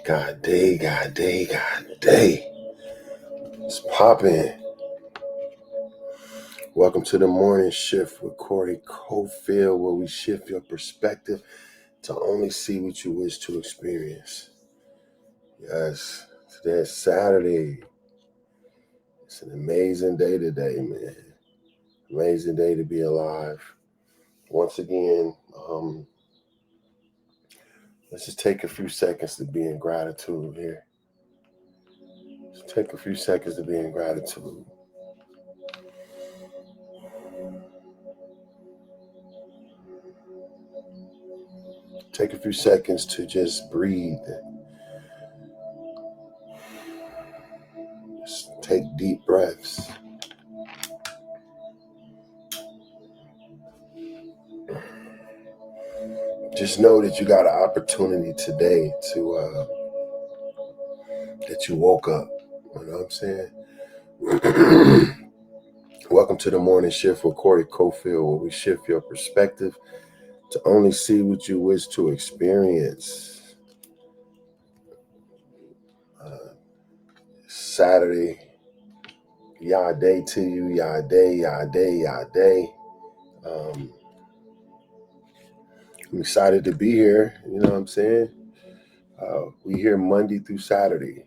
God day. It's popping. Welcome to the morning shift with Cofield, where we shift your perspective to only see what you wish to experience. Yes, today is Saturday. It's an amazing day today, man. Amazing day to be alive. Once again, let's just take a few seconds to be in gratitude here. Just take a few seconds to be in gratitude. Take a few seconds to just breathe. Just take deep breaths. Just know that you got an opportunity today to that you woke up. You know what I'm saying? Welcome to the morning shift with Cofield, where we shift your perspective to only see what you wish to experience. Saturday, y'all day to you, y'all day. I'm excited to be here. You know what I'm saying? We here Monday through Saturday.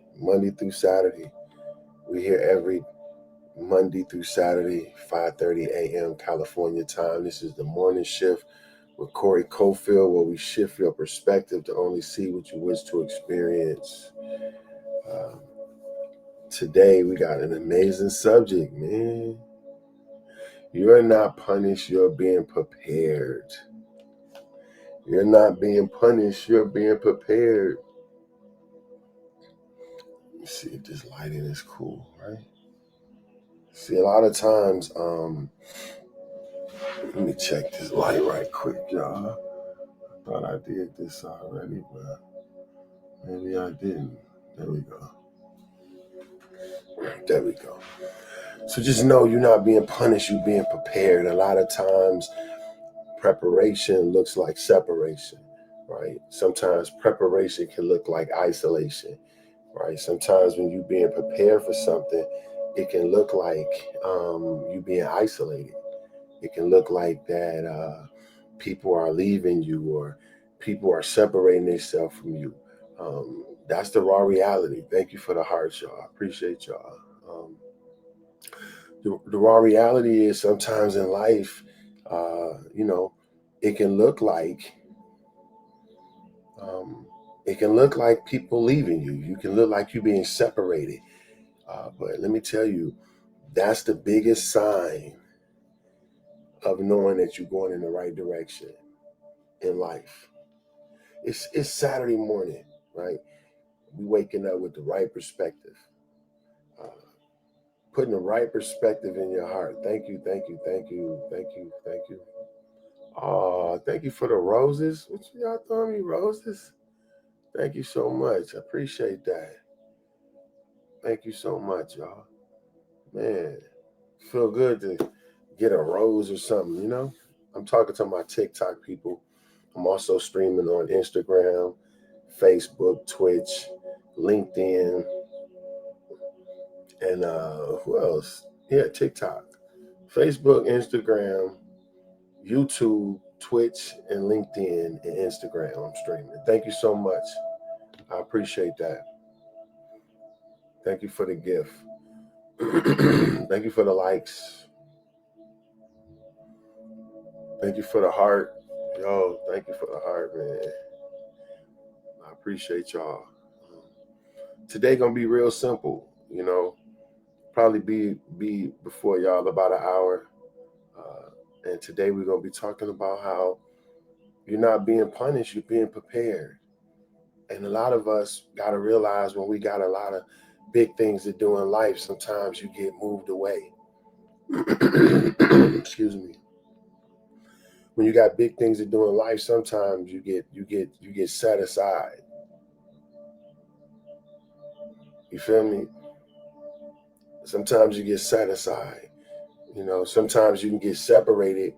We here every Monday through Saturday, 5:30 a.m. California time. This is the morning shift with Cofield, where we shift your perspective to only see what you wish to experience. Today, we got an amazing subject, man. You're not punished, you're being prepared. You're not being punished, you're being prepared. Let me see if this lighting is cool, right? See, a lot of times, let me check this light right quick, y'all. I thought I did this already, but maybe I didn't. There we go. So just know you're not being punished, you're being prepared. A lot of times, preparation looks like separation, right? Sometimes preparation can look like isolation, right? Sometimes when you're being prepared for something, it can look like you being isolated. It can look like that people are leaving you or people are separating themselves from you. That's the raw reality. Thank you for the hearts, y'all. I appreciate y'all. The raw reality is sometimes in life, it can look like people leaving you. You can look like you being separated. But let me tell you, that's the biggest sign of knowing that you're going in the right direction in life. It's Saturday morning, right? We waking up with the right perspective. Putting the right perspective in your heart. Thank you. Thank you for the roses. What y'all throwing me roses? Thank you so much. I appreciate that. Thank you so much, y'all. Man, feel good to get a rose or something, you know? I'm talking to my TikTok people. I'm also streaming on Instagram, Facebook, Twitch, LinkedIn, and who else? Yeah, TikTok, Facebook, Instagram, YouTube, Twitch, and LinkedIn and Instagram. I'm streaming. Thank you so much. I appreciate that. Thank you for the gift. Thank you for the likes. Thank you for the heart. Yo, thank you for the heart, man. I appreciate y'all. Today gonna be real simple, you know. Probably be before y'all about an hour. And today we're gonna be talking about how you're not being punished, you're being prepared. And a lot of us gotta realize when we got a lot of big things to do in life, sometimes you get moved away. Excuse me. When you got big things to do in life, sometimes you get set aside. You feel me? Sometimes you get set aside. You know, sometimes you can get separated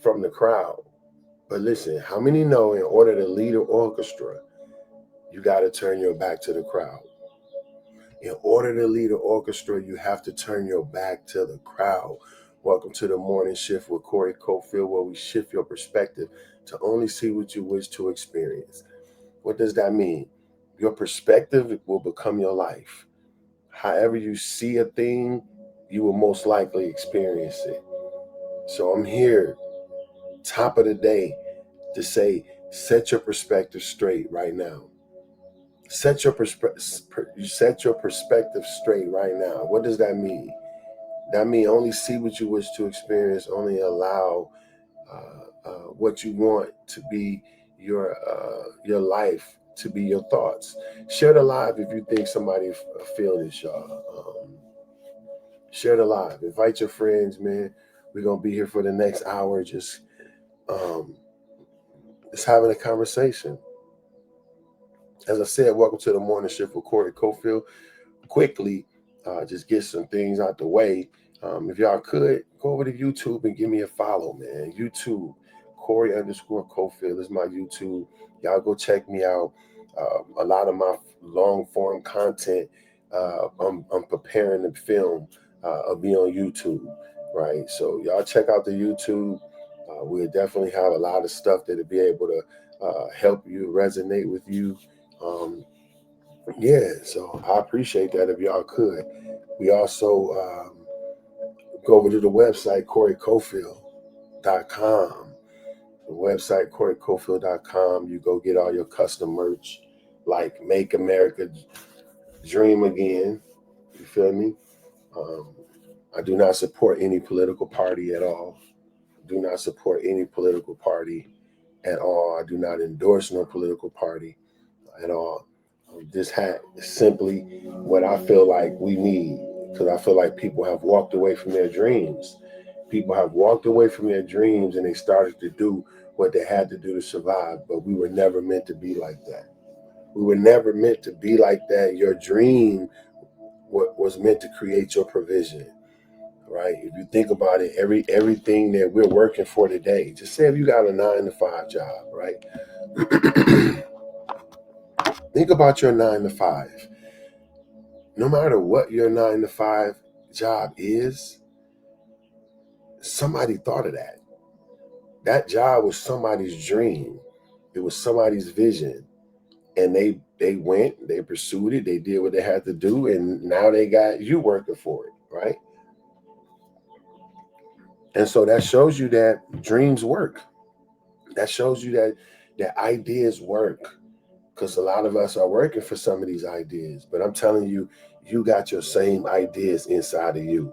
from the crowd. But listen, how many know in order to lead an orchestra, you got to turn your back to the crowd. In order to lead an orchestra, you have to turn your back to the crowd. Welcome to the Morning Shift with Corey Cofield, where we shift your perspective to only see what you wish to experience. What does that mean? Your perspective will become your life. However you see a thing, you will most likely experience it. So I'm here, top of the day, to say, set your perspective straight right now. Set your perspective straight right now. What does that mean? That means only see what you wish to experience. Only allow what you want to be your life, to be your thoughts. Share the live if you think somebody feel this, y'all. Share the live. Invite your friends, man. We're gonna be here for the next hour, just having a conversation. As I said, welcome to the Morning Shift with Corey Cofield. Quickly, just get some things out the way. If y'all could, go over to YouTube and give me a follow, man. YouTube, Corey_Cofield is my YouTube. Y'all go check me out. A lot of my long form content, I'm preparing to film, will be on YouTube, right? So y'all check out the YouTube. We'll definitely have a lot of stuff that'll be able to help you, resonate with you. Yeah, so I appreciate that if y'all could. We also go over to the website, CoreyCofield.com. The website, CoreyCofield.com. You go get all your custom merch, like Make America Dream Again. You feel me? I do not support any political party at all. Do not support any political party at all. I do not endorse no political party at all. This hat is simply what I feel like we need, because I feel like people have walked away from their dreams. People have walked away from their dreams and they started to do what they had to do to survive, but we were never meant to be like that. We were never meant to be like that. Your dream was meant to create your provision, right? If you think about it, everything that we're working for today, just say if you got a 9-to-5 job, right? Think about your 9-to-5. No matter what your 9-to-5 job is, somebody thought of that. That job was somebody's dream. It was somebody's vision. And they went, they pursued it, they did what they had to do, and now they got you working for it, right? And so that shows you that dreams work. That shows you that ideas work. Because a lot of us are working for some of these ideas. But I'm telling you, you got your same ideas inside of you.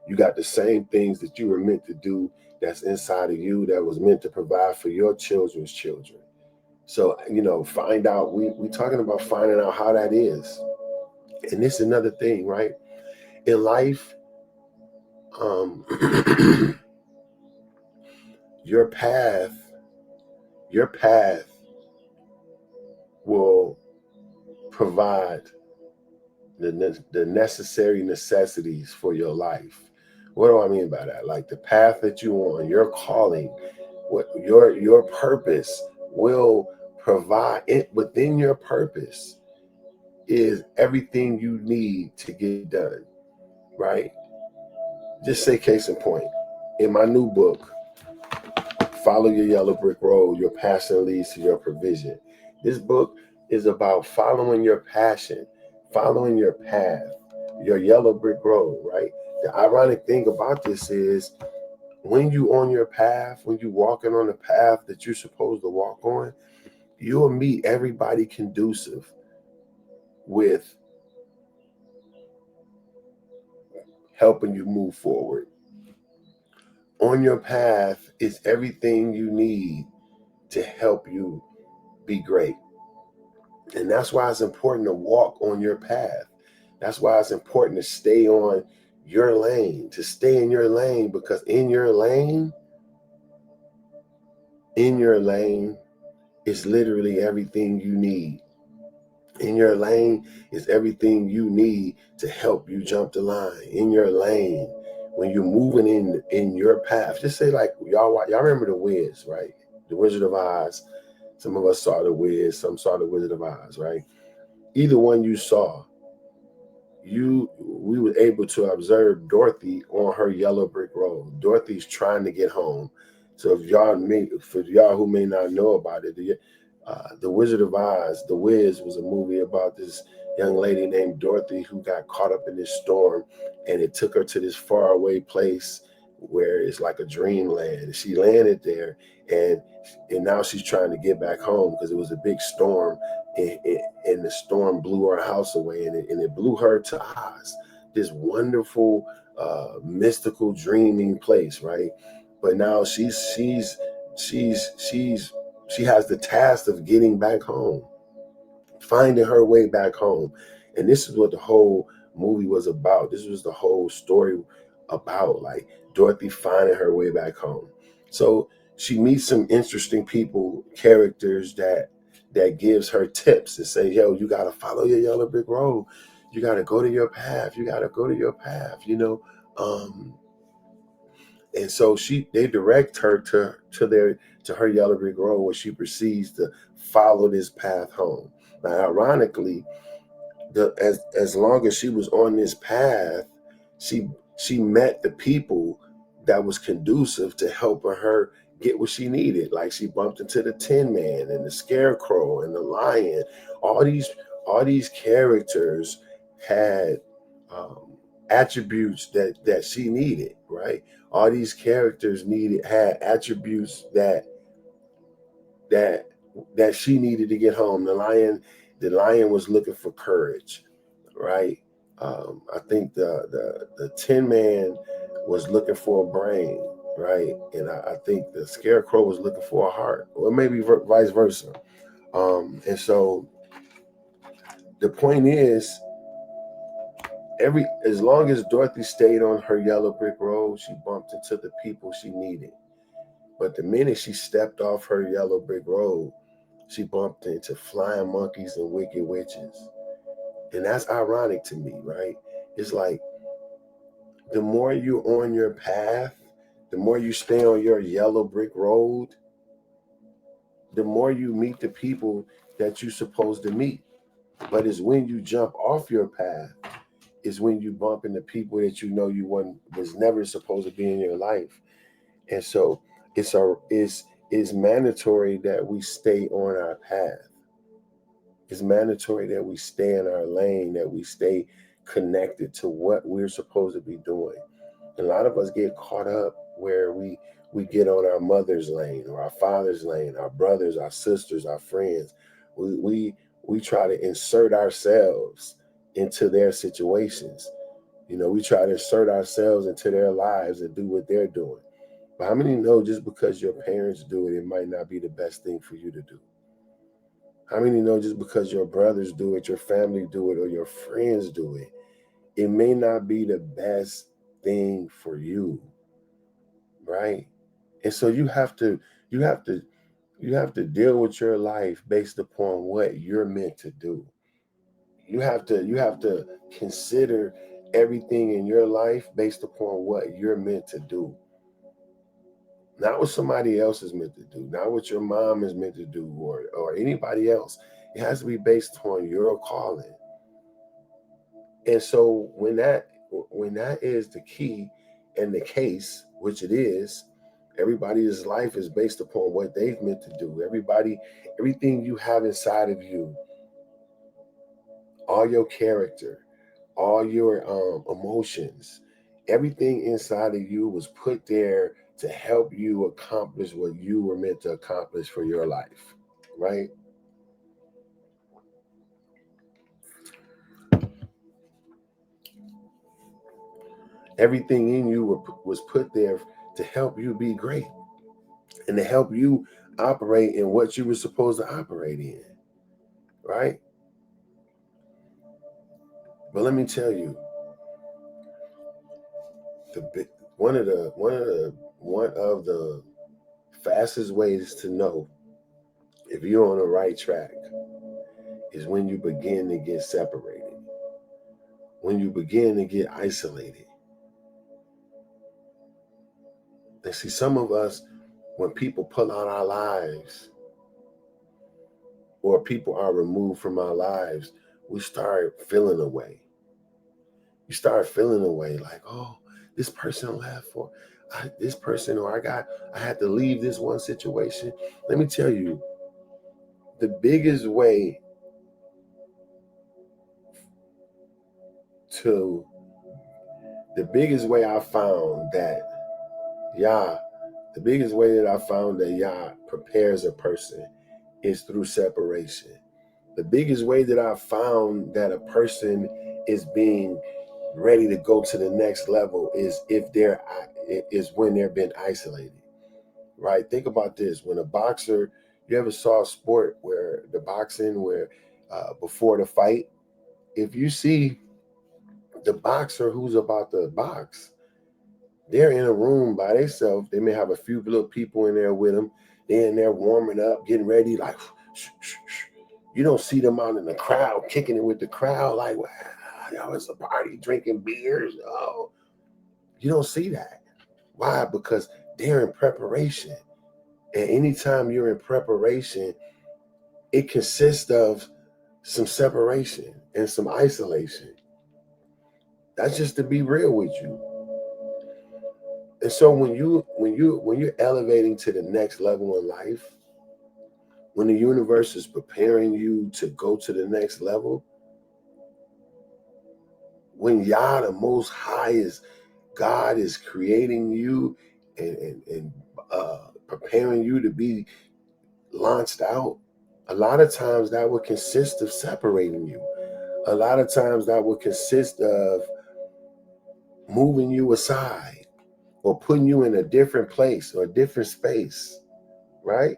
You got the same things that you were meant to do that's inside of you, that was meant to provide for your children's children. So, find out. We talking about finding out how that is. And this is another thing, right? In life, your path will provide the necessary necessities for your life. What do I mean by that? Like the path that you on, your calling, what your purpose will provide. It within your purpose is everything you need to get done, right? Just say case in point. In my new book, Follow Your Yellow Brick Road, Your Passion Leads to Your Provision. This book is about following your passion, following your path, your yellow brick road, right? The ironic thing about this is when you on your path, when you walking on the path that you're supposed to walk on, you'll meet everybody conducive with helping you move forward. On your path is everything you need to help you be great. And that's why it's important to walk on your path. That's why it's important to stay on your lane, to stay in your lane, because in your lane is literally everything you need. In your lane is everything you need to help you jump the line. In your lane, when you're moving in your path, just say like y'all remember the Wiz, right? The Wizard of Oz. Some of us saw The Wiz, some saw The Wizard of Oz, right? Either one you saw, we were able to observe Dorothy on her yellow brick road. Dorothy's trying to get home. So for y'all who may not know about it, the Wizard of Oz, The Wiz, was a movie about this young lady named Dorothy who got caught up in this storm, and it took her to this faraway place where it's like a dreamland. She landed there, and now she's trying to get back home because it was a big storm, and the storm blew her house away, and it blew her to Oz, this wonderful, mystical, dreaming place, right? But now she has the task of getting back home, finding her way back home. And this is what the whole movie was about. This was the whole story about, like, Dorothy finding her way back home. So she meets some interesting people, characters that gives her tips and say, yo, you got to follow your yellow brick road. You got to go to your path. You got to go to your path, and so they direct her to her yellow brick road, where she proceeds to follow this path home. Now, ironically, as long as she was on this path, she met the people that was conducive to helping her get what she needed. Like, she bumped into the Tin Man and the Scarecrow and the Lion. All these characters had attributes that she needed, right? All these characters had attributes that she needed to get home. The lion was looking for courage, right? I think the Tin Man was looking for a brain, right? And I think the Scarecrow was looking for a heart, or maybe vice versa. And so the point is, as long as Dorothy stayed on her yellow brick road, she bumped into the people she needed. But the minute she stepped off her yellow brick road, she bumped into flying monkeys and wicked witches. And that's ironic to me, right? It's like, the more you're on your path, the more you stay on your yellow brick road, the more you meet the people that you're supposed to meet. But it's when you jump off your path, is when you bump into people that was never supposed to be in your life. And so it's mandatory that we stay on our path. It's mandatory that we stay in our lane, that we stay connected to what we're supposed to be doing. A lot of us get caught up where we get on our mother's lane or our father's lane, our brothers, our sisters, our friends. We try to insert ourselves into their situations. We try to insert ourselves into their lives and do what they're doing. But how many know, just because your parents do it, it might not be the best thing for you to do? How many know, just because your brothers do it, your family do it, or your friends do it, it may not be the best thing for you, right? And so you have to deal with your life based upon what you're meant to do. You have to consider everything in your life based upon what you're meant to do. Not what somebody else is meant to do, not what your mom is meant to do, or anybody else. It has to be based on your calling. And so when that is the key and the case, which it is, everybody's life is based upon what they've meant to do. Everything you have inside of you, all your character, all your emotions, everything inside of you was put there to help you accomplish what you were meant to accomplish for your life, right? Everything in you was put there to help you be great and to help you operate in what you were supposed to operate in, right? But let me tell you, the one of the fastest ways to know if you're on the right track is when you begin to get separated, when you begin to get isolated. And see, some of us, when people pull out our lives, or people are removed from our lives, we start feeling away. You start feeling away like, oh, this person left, or this person, or I had to leave this one situation. Let me tell you, the biggest way to, the biggest way I found that Yah, the biggest way that I found that Yah prepares a person is through separation. The biggest way that I found that a person is being ready to go to the next level is when they're been isolated, right? Think about this: when a boxer, you ever saw a sport where the boxing where before the fight, if you see the boxer who's about to box, they're in a room by themselves. They may have a few little people in there with them. They're in there warming up, getting ready, like shh, shh, shh. You don't see them out in the crowd kicking it with the crowd like, wow, y'all, it's a party, drinking beers. Oh, you don't see that. Why? Because they're in preparation. And anytime you're in preparation, it consists of some separation and some isolation. That's just to be real with you. And so when you're elevating to the next level in life, when the universe is preparing you to go to the next level, when Yah, the Most High, is God, is creating you and preparing you to be launched out, a lot of times that would consist of separating you. A lot of times that would consist of moving you aside or putting you in a different place or a different space, right?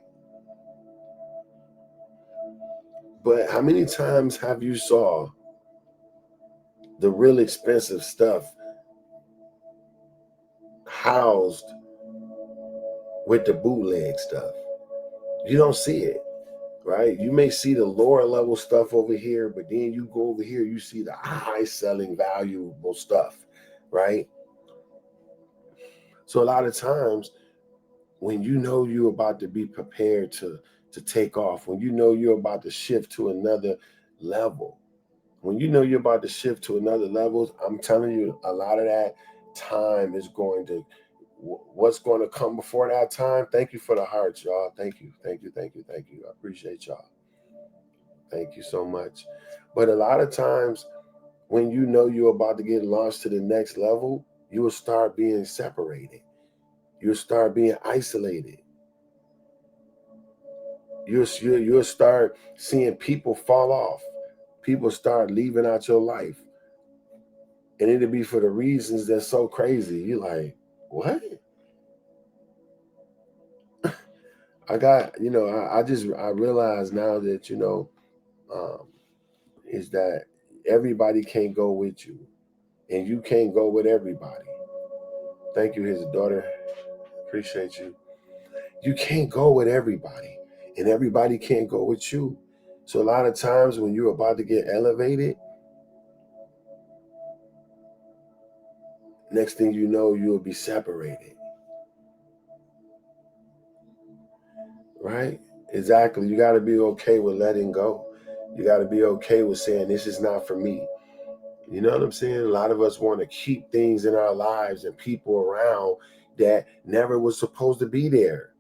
But how many times have you saw the real expensive stuff housed with the bootleg stuff? You don't see it, right? You may see the lower level stuff over here, but then you go over here, you see the high selling valuable stuff, right? So a lot of times when you know you're about to be prepared to take off, when you know you're about to shift to another level, when you know you're about to shift to another level, I'm telling you, a lot of that time is going to, what's going to come before that time. Thank you for the hearts, y'all. Thank you, thank you, thank you, thank you. I appreciate y'all. Thank you so much. But a lot of times when you know you're about to get launched to the next level, you will start being separated. You'll start being isolated. You'll start seeing people fall off. People start leaving out your life. And it'll be for the reasons that's so crazy. You're like, what? I got, I realize now that, um, is that everybody can't go with you. And you can't go with everybody. Thank you, his daughter. Appreciate you. You can't go with everybody. And everybody can't go with you. So a lot of times when you're about to get elevated, next thing you know, you'll be separated. Right? Exactly. You got to be okay with letting go. You got to be okay with saying, this is not for me. You know what I'm saying? A lot of us want to keep things in our lives and people around that never was supposed to be there.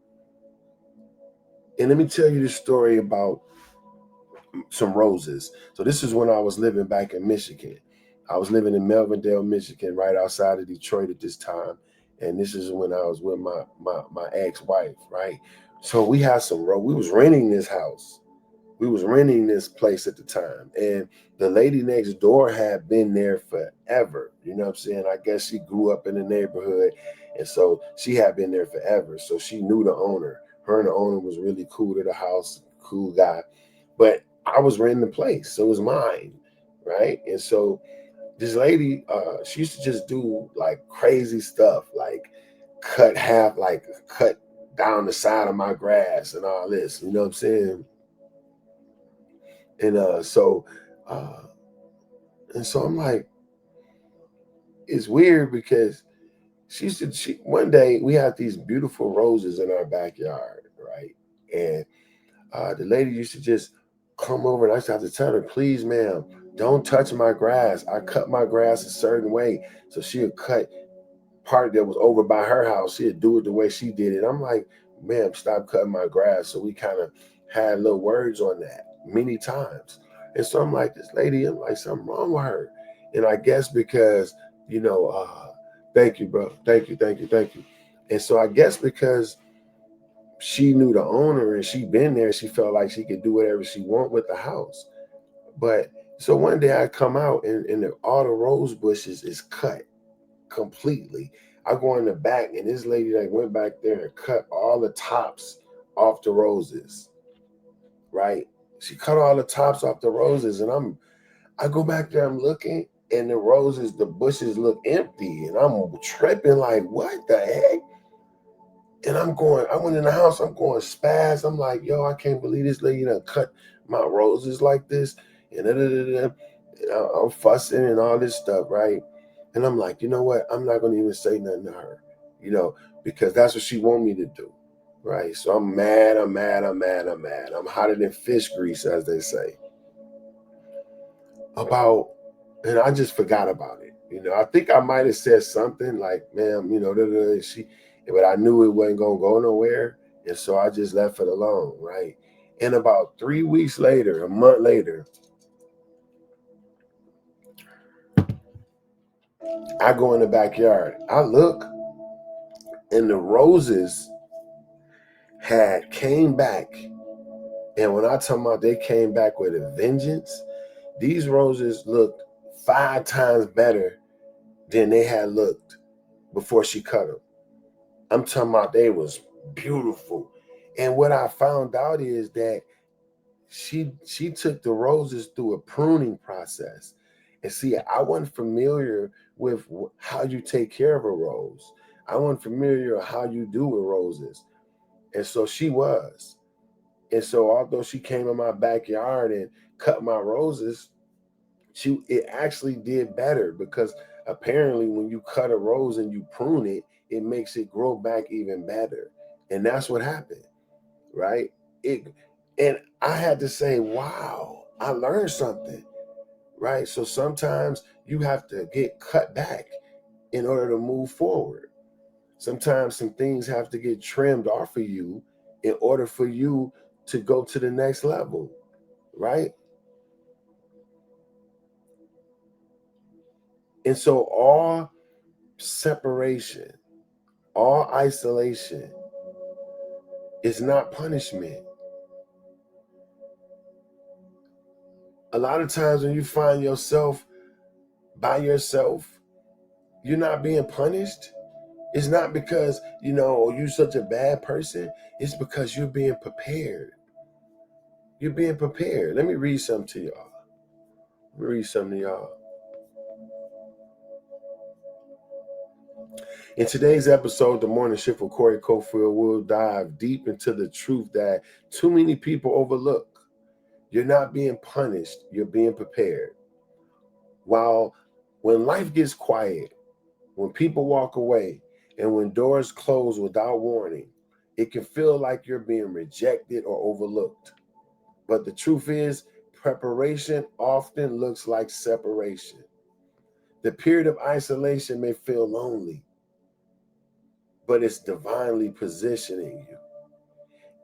And let me tell you this story about some roses. So this is when I was living back in Michigan. I was living in Melvindale, Michigan, right outside of Detroit at this time. And this is when I was with my ex-wife, right? So we had we was renting this house. We was renting this place at the time. And the lady next door had been there forever. You know what I'm saying? I guess she grew up in the neighborhood. And so she had been there forever. So she knew the owner. Her and the owner was really cool to the house, cool guy. But I was renting the place, so it was mine, right? And so this lady, she used to just do like crazy stuff, like cut down the side of my grass and all this. You know what I'm saying? And uh, and so I'm like, it's weird because she one day we had these beautiful roses in our backyard, right? And the lady used to just come over, and I used to have to tell her, please, ma'am, don't touch my grass. I cut my grass a certain way. So she would cut part that was over by her house. She'd do it the way she did it. I'm like, ma'am, stop cutting my grass. So we kind of had little words on that many times. And so I'm like, this lady, I'm like, something wrong with her. And I guess because, thank you, bro. Thank you, thank you, thank you. And so I guess because she knew the owner and she been there, she felt like she could do whatever she want with the house. But so one day I come out and all the rose bushes is cut completely. I go in the back and this lady like went back there and cut all the tops off the roses, right? She cut all the tops off the roses, and I go back there, I'm looking, and the bushes look empty, and I'm tripping like, what the heck? And I went in the house, I'm going spaz. I'm like, yo, I can't believe this lady done cut my roses like this. And I'm fussing and all this stuff, right? And I'm like, you know what? I'm not going to even say nothing to her, because that's what she want me to do, right? So I'm mad, I'm mad, I'm mad, I'm mad. I'm hotter than fish grease, as they say. And I just forgot about it. I think I might have said something like, ma'am, but I knew it wasn't going to go nowhere. And so I just left it alone, right? And about 3 weeks later, a month later, I go in the backyard. I look, and the roses had came back. And when I tell about they came back with a vengeance, these roses looked 5 times better than they had looked before she cut them. I'm talking about they was beautiful. And what I found out is that she took the roses through a pruning process. And see, I wasn't familiar with how you take care of a rose. I wasn't familiar with how you do with roses. And so she was. And so although she came in my backyard and cut my roses, it actually did better, because apparently when you cut a rose and you prune it, it makes it grow back even better. And that's what happened, right? And I had to say, wow, I learned something, right? So sometimes you have to get cut back in order to move forward. Sometimes some things have to get trimmed off of you in order for you to go to the next level, right? And so all separation, all isolation is not punishment. A lot of times when you find yourself by yourself, you're not being punished. It's not because, you're such a bad person. It's because you're being prepared. You're being prepared. Let me read something to y'all. In today's episode, The Morning Shift with Corey Cofield, will dive deep into the truth that too many people overlook. You're not being punished. You're being prepared. When life gets quiet, when people walk away, and when doors close without warning, it can feel like you're being rejected or overlooked. But the truth is, preparation often looks like separation. The period of isolation may feel lonely, but it's divinely positioning you.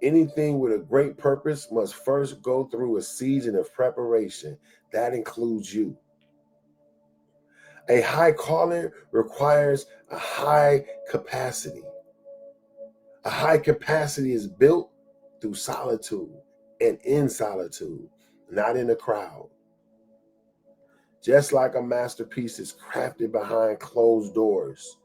Anything with a great purpose must first go through a season of preparation. That includes you. A high calling requires a high capacity. A high capacity is built through solitude and in solitude, not in a crowd. Just like a masterpiece is crafted behind closed doors,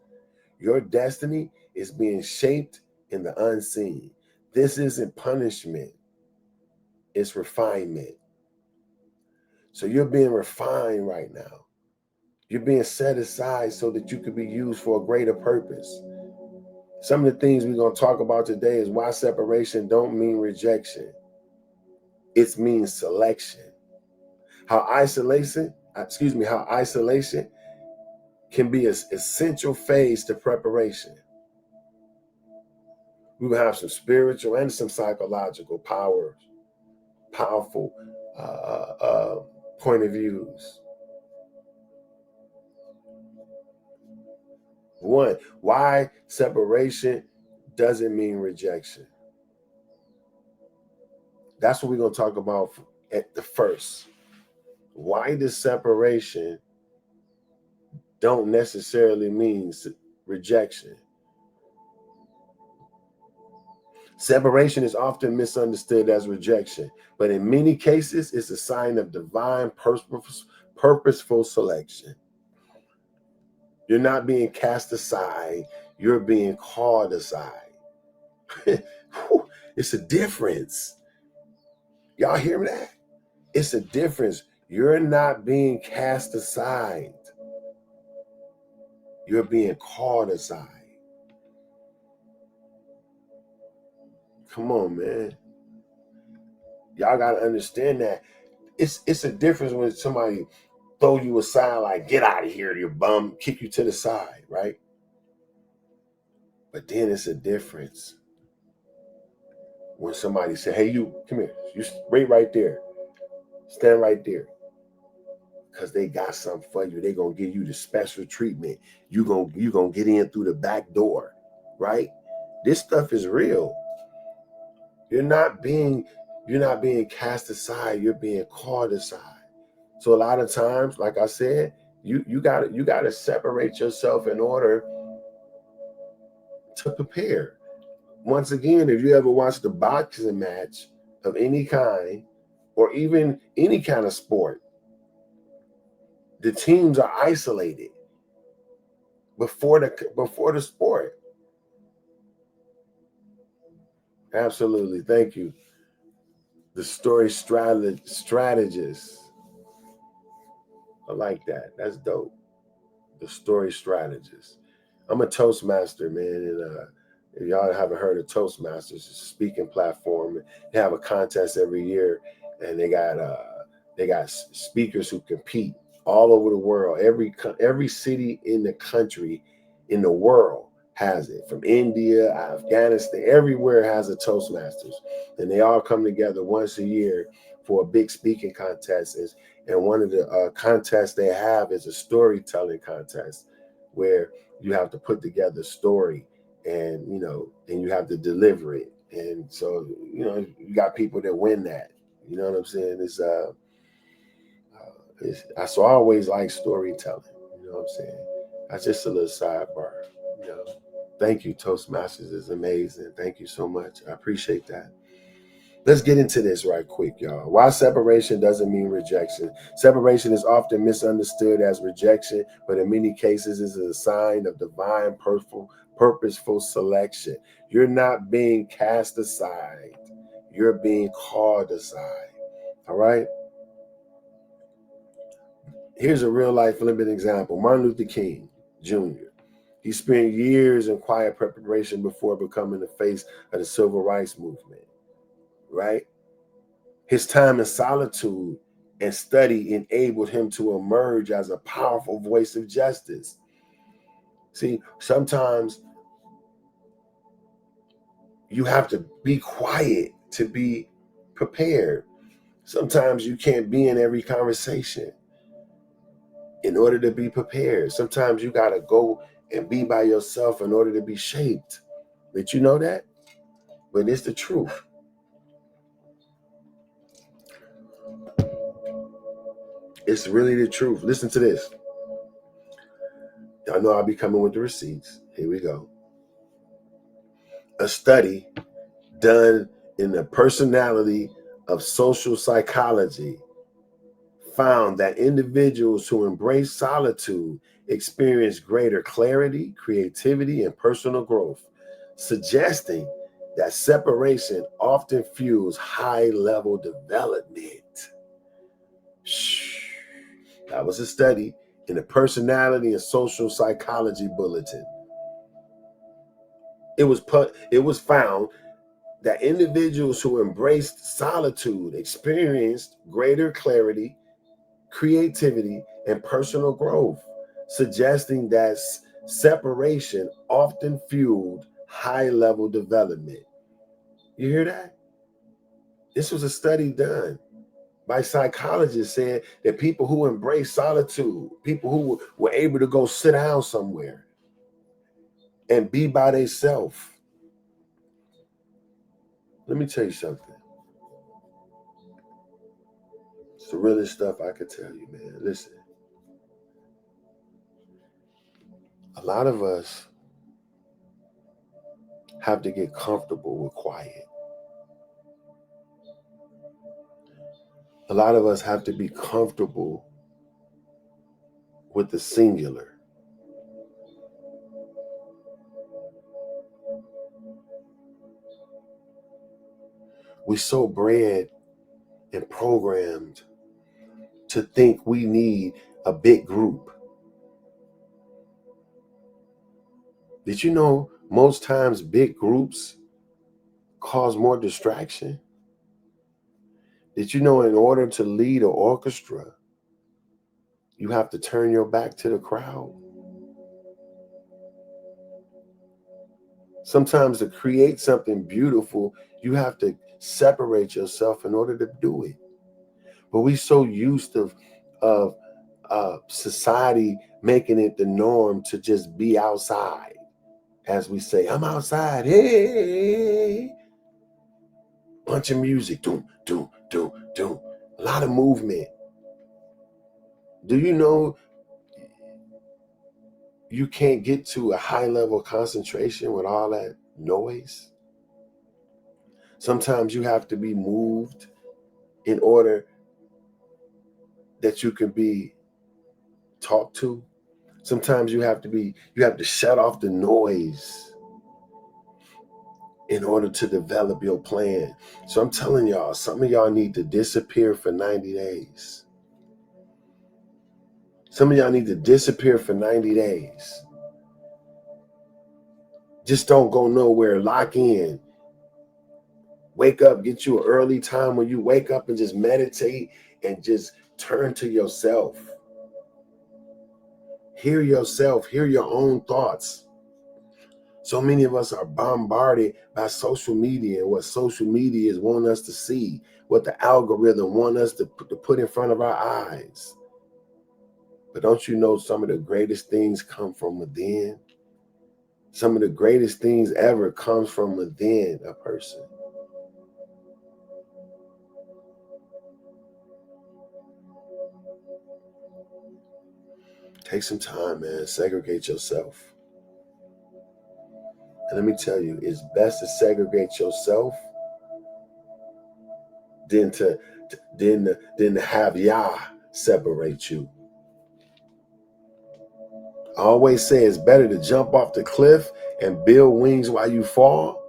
your destiny is being shaped in the unseen. This isn't punishment, it's refinement. So you're being refined right now. You're being set aside so that you can be used for a greater purpose. Some of the things we're going to talk about today is why separation don't mean rejection. It means selection. How isolation can be an essential phase to preparation. We will have some spiritual and some psychological powers powerful point of views. One, why separation doesn't mean rejection. That's what we're going to talk about at the first. Why does separation don't necessarily mean rejection? Separation is often misunderstood as rejection, but in many cases, it's a sign of divine purposeful selection. You're not being cast aside, you're being called aside. It's a difference. Y'all hear me that? It's a difference. You're not being cast aside. You're being called aside. Come on, man. Y'all got to understand that. It's a difference when somebody throw you aside like, get out of here, you bum, kick you to the side, right? But then it's a difference when somebody say, hey, you, come here. You wait right there. Stand right there. Because they got something for you. They're going to give you the special treatment. You're gonna get in through the back door, right? This stuff is real. You're not being cast aside. You're being called aside. So a lot of times, like I said, you gotta separate yourself in order to prepare. Once again, if you ever watched a boxing match of any kind, or even any kind of sport, the teams are isolated before the sport. Absolutely, thank you. The story strategist. I like that. That's dope. The story strategist. I'm a Toastmaster, man, and if y'all haven't heard of Toastmasters, it's a speaking platform. They have a contest every year, and they got speakers who compete all over the world. Every city in the country, in the world, has it. From India, Afghanistan, everywhere has a Toastmasters, and they all come together once a year for a big speaking contest. And one of the contests they have is a storytelling contest, where you have to put together a story, and you have to deliver it. And so you got people that win that. You know what I'm saying? So I always like storytelling. You know what I'm saying? That's just a little sidebar. Thank you, Toastmasters is amazing. Thank you so much. I appreciate that. Let's get into this right quick, y'all. Why separation doesn't mean rejection. Separation is often misunderstood as rejection, but in many cases is a sign of divine purposeful selection. You're not being cast aside. You're being called aside. All right? Here's a real life living example. Martin Luther King Jr. He spent years in quiet preparation before becoming the face of the civil rights movement, right? His time in solitude and study enabled him to emerge as a powerful voice of justice. See, sometimes you have to be quiet to be prepared. Sometimes you can't be in every conversation in order to be prepared. Sometimes you got to go and be by yourself in order to be shaped. Did you know that? But it's the truth. It's really the truth. Listen to this. Y'all know I'll be coming with the receipts. Here we go. A study done in the personality of social psychology found that individuals who embrace solitude experience greater clarity, creativity, and personal growth, suggesting that separation often fuels high-level development. That was a study in the Personality and Social Psychology Bulletin. It was found that individuals who embraced solitude experienced greater clarity, creativity, and personal growth, suggesting that separation often fueled high-level development. You hear that? This was a study done by psychologists saying that people who embrace solitude, people who were able to go sit down somewhere and be by themselves. Let me tell you something. It's the realest stuff I could tell you, man. Listen, a lot of us have to get comfortable with quiet. A lot of us have to be comfortable with the singular. We're so bred and programmed to think we need a big group. Did you know most times big groups cause more distraction? Did you know in order to lead an orchestra, you have to turn your back to the crowd? Sometimes to create something beautiful, you have to separate yourself in order to do it. But we so used of society making it the norm to just be outside. As we say, I'm outside, hey, bunch of music, doom, doom, doom, doom, a lot of movement. Do you know you can't get to a high level of concentration with all that noise? Sometimes you have to be moved in order that you can be talked to. Sometimes you have to shut off the noise in order to develop your plan. So I'm telling y'all, some of y'all need to disappear for 90 days. Some of y'all need to disappear for 90 days. Just don't go nowhere. Lock in. Wake up, get you an early time when you wake up and just meditate and just turn to yourself. Hear yourself, hear your own thoughts. So many of us are bombarded by social media and what social media is wanting us to see, what the algorithm wants us to put in front of our eyes. But don't you know some of the greatest things come from within? Some of the greatest things ever comes from within a person. Take some time, man. Segregate yourself. And let me tell you, it's best to segregate yourself than to have Yah separate you. I always say it's better to jump off the cliff and build wings while you fall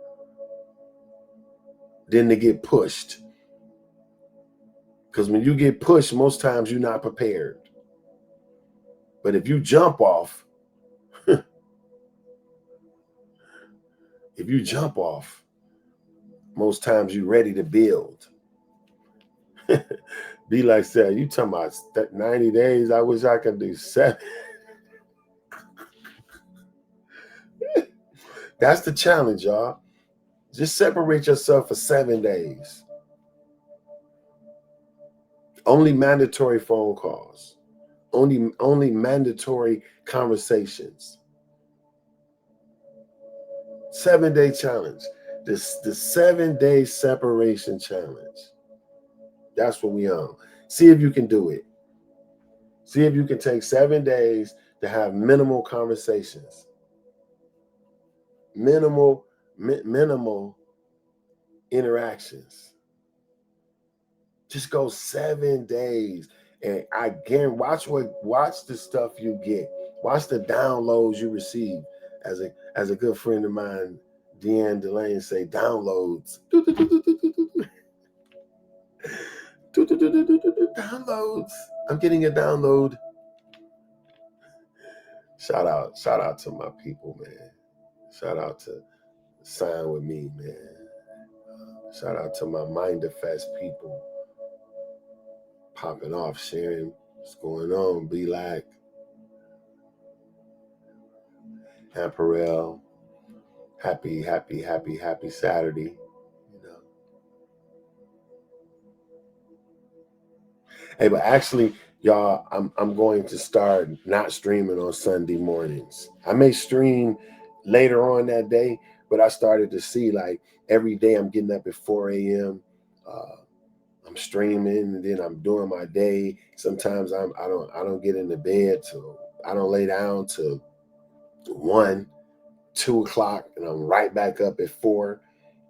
than to get pushed. Because when you get pushed, most times you're not prepared. But if you jump off, most times you're ready to build. Be like, say, you talking about 90 days? I wish I could do 7. That's the challenge, y'all. Just separate yourself for 7 days. Only mandatory phone calls. Only mandatory conversations. 7-day challenge. The 7-day separation challenge. That's what we on. See if you can do it. See if you can take 7 days to have minimal conversations. Minimal interactions. Just go 7 days. And again, watch the stuff you get. Watch the downloads you receive. As a good friend of mine, Deanne Delane, say downloads. Downloads. I'm getting a download. Shout out to my people, man. Shout out to Sign With Me, man. Shout out to my Mind Fest people. Popping off, sharing what's going on. Be like Amperell. Happy Saturday. You know. Hey, but actually, y'all, I'm going to start not streaming on Sunday mornings. I may stream later on that day, but I started to see like every day I'm getting up at 4 a.m. Uh, I'm streaming and then I'm doing my day. Sometimes I don't get into bed till I don't lay down till 1, 2 o'clock, and I'm right back up at 4.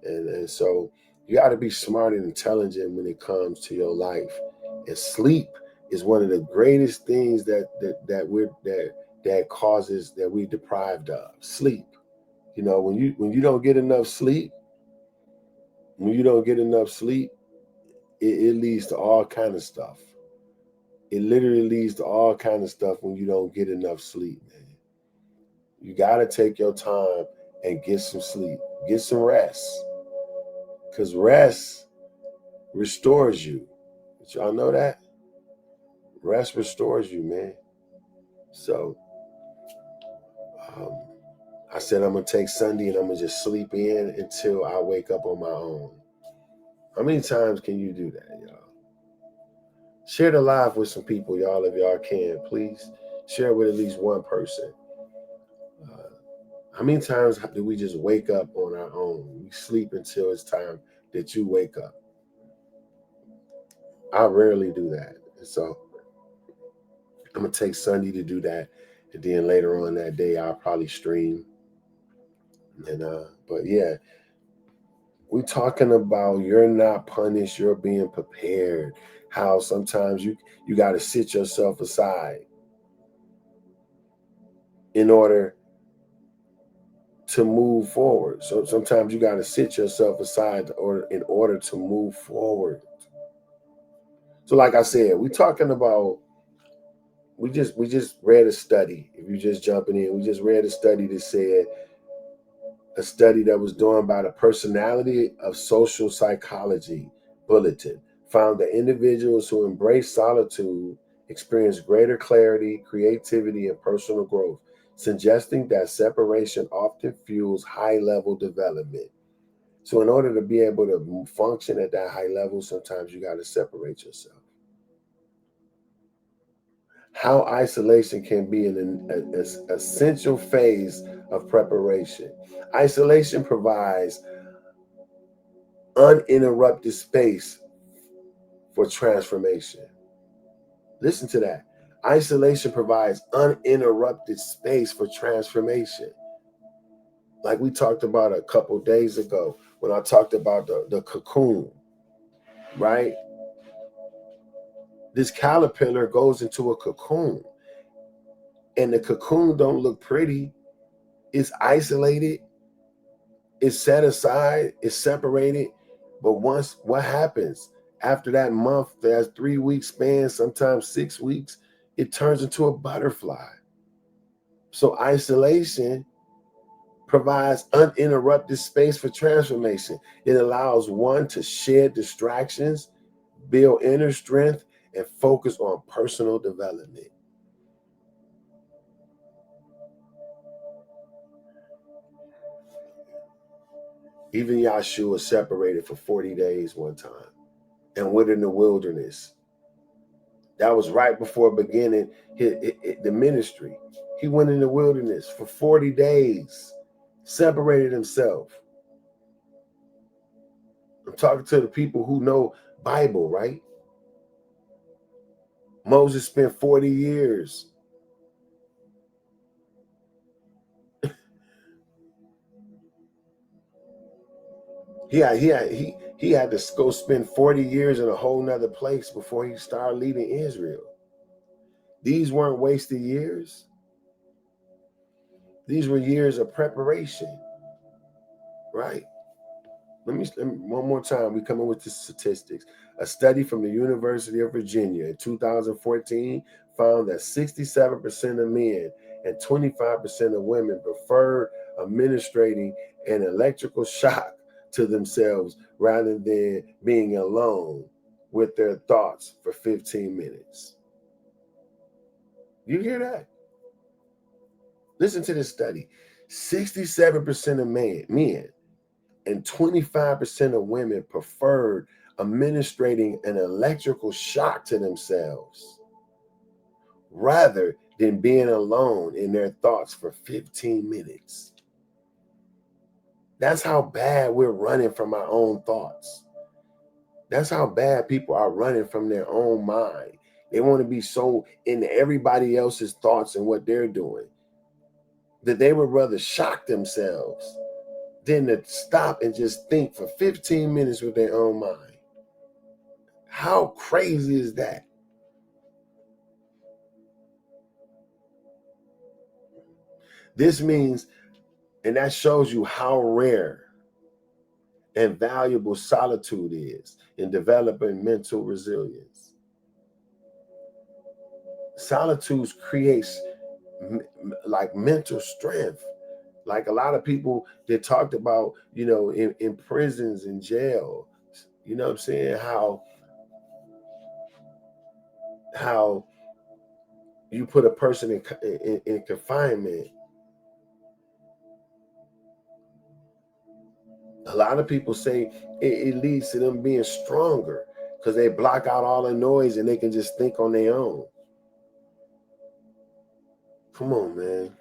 And so you got to be smart and intelligent when it comes to your life. And sleep is one of the greatest things that causes that we deprived of. Sleep. You know, when you don't get enough sleep, it leads to all kind of stuff. It literally leads to all kind of stuff when you don't get enough sleep, man. You got to take your time and get some sleep. Get some rest. Because rest restores you. Did y'all know that? Rest restores you, man. So um, I said I'm going to take Sunday and I'm going to just sleep in until I wake up on my own. How many times can you do that, y'all? Share the live with some people, y'all, if y'all can. Please share with at least one person. How many times do we just wake up on our own? We sleep until it's time that you wake up. I rarely do that. So I'm going to take Sunday to do that. And then later on that day, I'll probably stream. And but yeah, we're talking about you're not punished, you're being prepared. How sometimes you got to sit yourself aside in order to move forward. So sometimes you got to sit yourself aside in order to move forward. So like I said, we talking about we just read a study. If you're just jumping in, we just read a study that said a study that was done by the Personality of Social Psychology Bulletin found that individuals who embrace solitude experience greater clarity, creativity, and personal growth, suggesting that separation often fuels high-level development. So in order to be able to function at that high level, sometimes you got to separate yourself. How isolation can be an essential phase of preparation. Isolation provides uninterrupted space for transformation. Listen to that. Isolation provides uninterrupted space for transformation. Like we talked about a couple days ago when I talked about the cocoon, right? This caterpillar goes into a cocoon, and the cocoon don't look pretty. It's isolated, it's set aside, it's separated. But once, what happens? After that month, there's 3 week span, sometimes 6 weeks, it turns into a butterfly. So isolation provides uninterrupted space for transformation. It allows one to shed distractions, build inner strength, and focus on personal development. Even Yahshua separated for 40 days one time and went in the wilderness. That was right before beginning the ministry. He went in the wilderness for 40 days, separated himself. I'm talking to the people who know Bible, right? Moses spent 40 years. He had to go spend 40 years in a whole nother place before he started leading Israel. These weren't wasted years. These were years of preparation, right? Let me one more time. We come in with the statistics. A study from the University of Virginia in 2014 found that 67% of men and 25% of women preferred administrating an electrical shock to themselves rather than being alone with their thoughts for 15 minutes. You hear that? Listen to this study. 67% of men and 25% of women preferred administrating an electrical shock to themselves rather than being alone in their thoughts for 15 minutes. That's how bad we're running from our own thoughts. That's how bad people are running from their own mind. They want to be so into everybody else's thoughts and what they're doing that they would rather shock themselves than to stop and just think for 15 minutes with their own mind. How crazy is that? This means, and that shows you how rare and valuable solitude is in developing mental resilience. Solitude creates like mental strength. Like a lot of people that talked about, in prisons and jail, you know what I'm saying? How you put a person in confinement. A lot of people say it leads to them being stronger because they block out all the noise and they can just think on their own. Come on, man.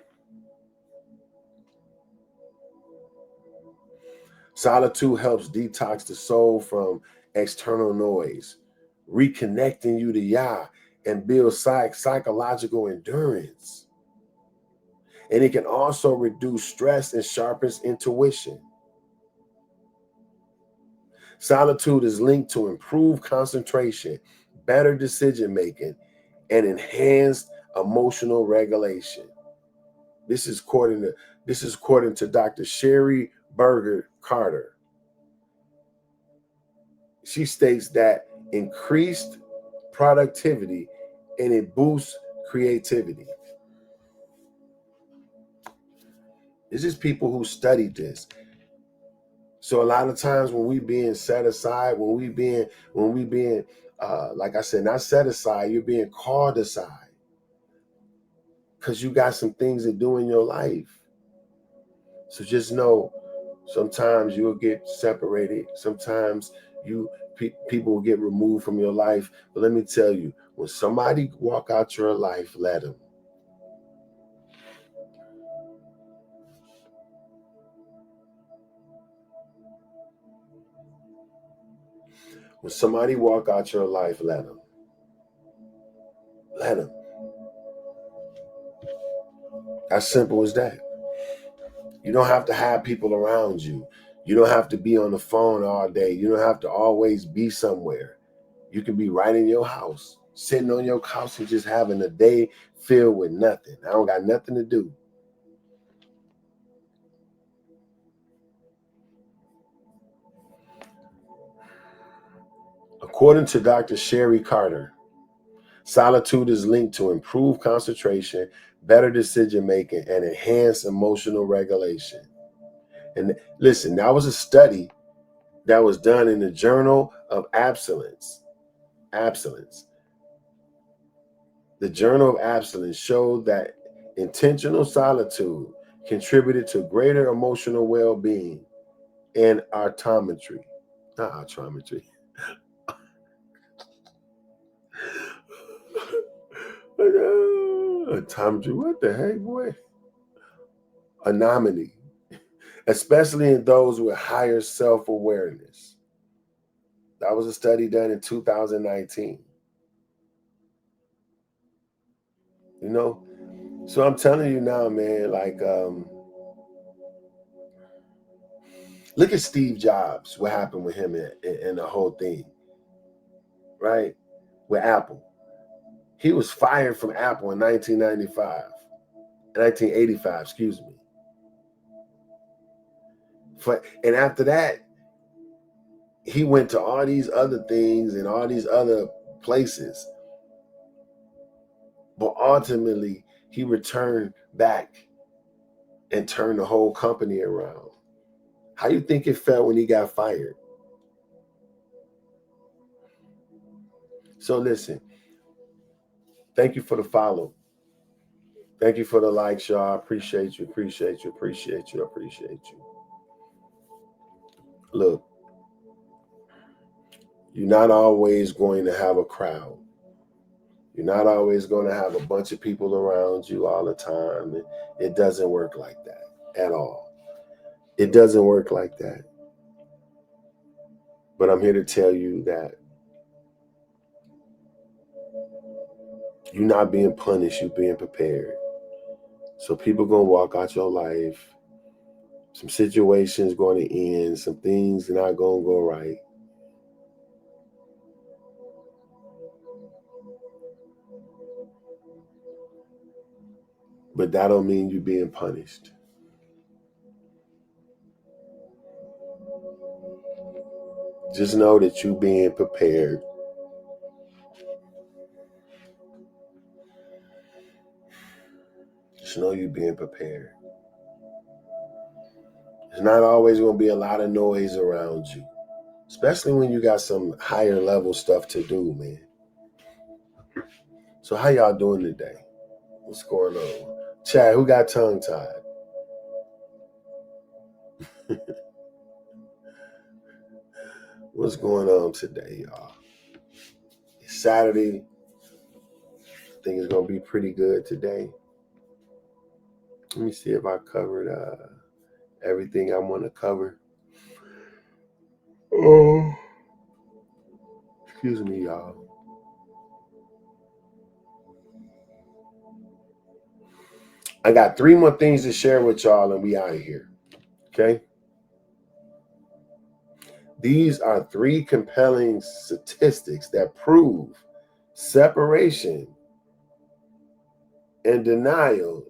Solitude helps detox the soul from external noise, reconnecting you to Yah and build psychological endurance. And it can also reduce stress and sharpens intuition. Solitude is linked to improved concentration, better decision making, and enhanced emotional regulation. This is according to Dr. Sherry Berger Carter. She states that increased productivity and it boosts creativity. This is people who studied this. So a lot of times when we being set aside, when we being like I said, not set aside, you're being called aside because you got some things to do in your life. So just know, sometimes you'll get separated. Sometimes people will get removed from your life. But let me tell you, when somebody walk out your life, let them. When somebody walk out your life, let them. Let them. As simple as that. You don't have to have people around you. You don't have to be on the phone all day. You don't have to always be somewhere. You can be right in your house, sitting on your couch and just having a day filled with nothing. I don't got nothing to do. According to Dr. Sherry Carter, solitude is linked to improved concentration, better decision making, and enhanced emotional regulation. And listen, that was a study that was done in the Journal of Abstinence. The Journal of Abstinence showed that intentional solitude contributed to greater emotional well-being and autometry. Not autometry. Autometry, what the heck, boy? Anomaly, especially in those with higher self-awareness. That was a study done in 2019. You know? So I'm telling you now, man, like, look at Steve Jobs, what happened with him and the whole thing, right? With Apple. He was fired from Apple in 1985, excuse me. And after that, he went to all these other things and all these other places. But ultimately, he returned back and turned the whole company around. How you think it felt when he got fired? So listen, thank you for the follow. Thank you for the likes, y'all. I appreciate you. Look, You're not always going to have a crowd. You're not always going to have a bunch of people around you all the time. It doesn't work like that at all. It doesn't work like that. But I'm here to tell you that you're not being punished, you're being prepared. So people going to walk out your life. Some situations going to end. Some things are not going to go right. But that don't mean you're being punished. Just know that you're being prepared. Just know you're being prepared. There's not always going to be a lot of noise around you, especially when you got some higher level stuff to do, man. So how y'all doing today? What's going on? Chad, who got tongue tied? What's going on today, y'all? It's Saturday. I think it's going to be pretty good today. Let me see if I covered everything I want to cover. Oh, excuse me, y'all. I got 3 more things to share with y'all and we out of here. Okay? These are 3 compelling statistics that prove separation and denial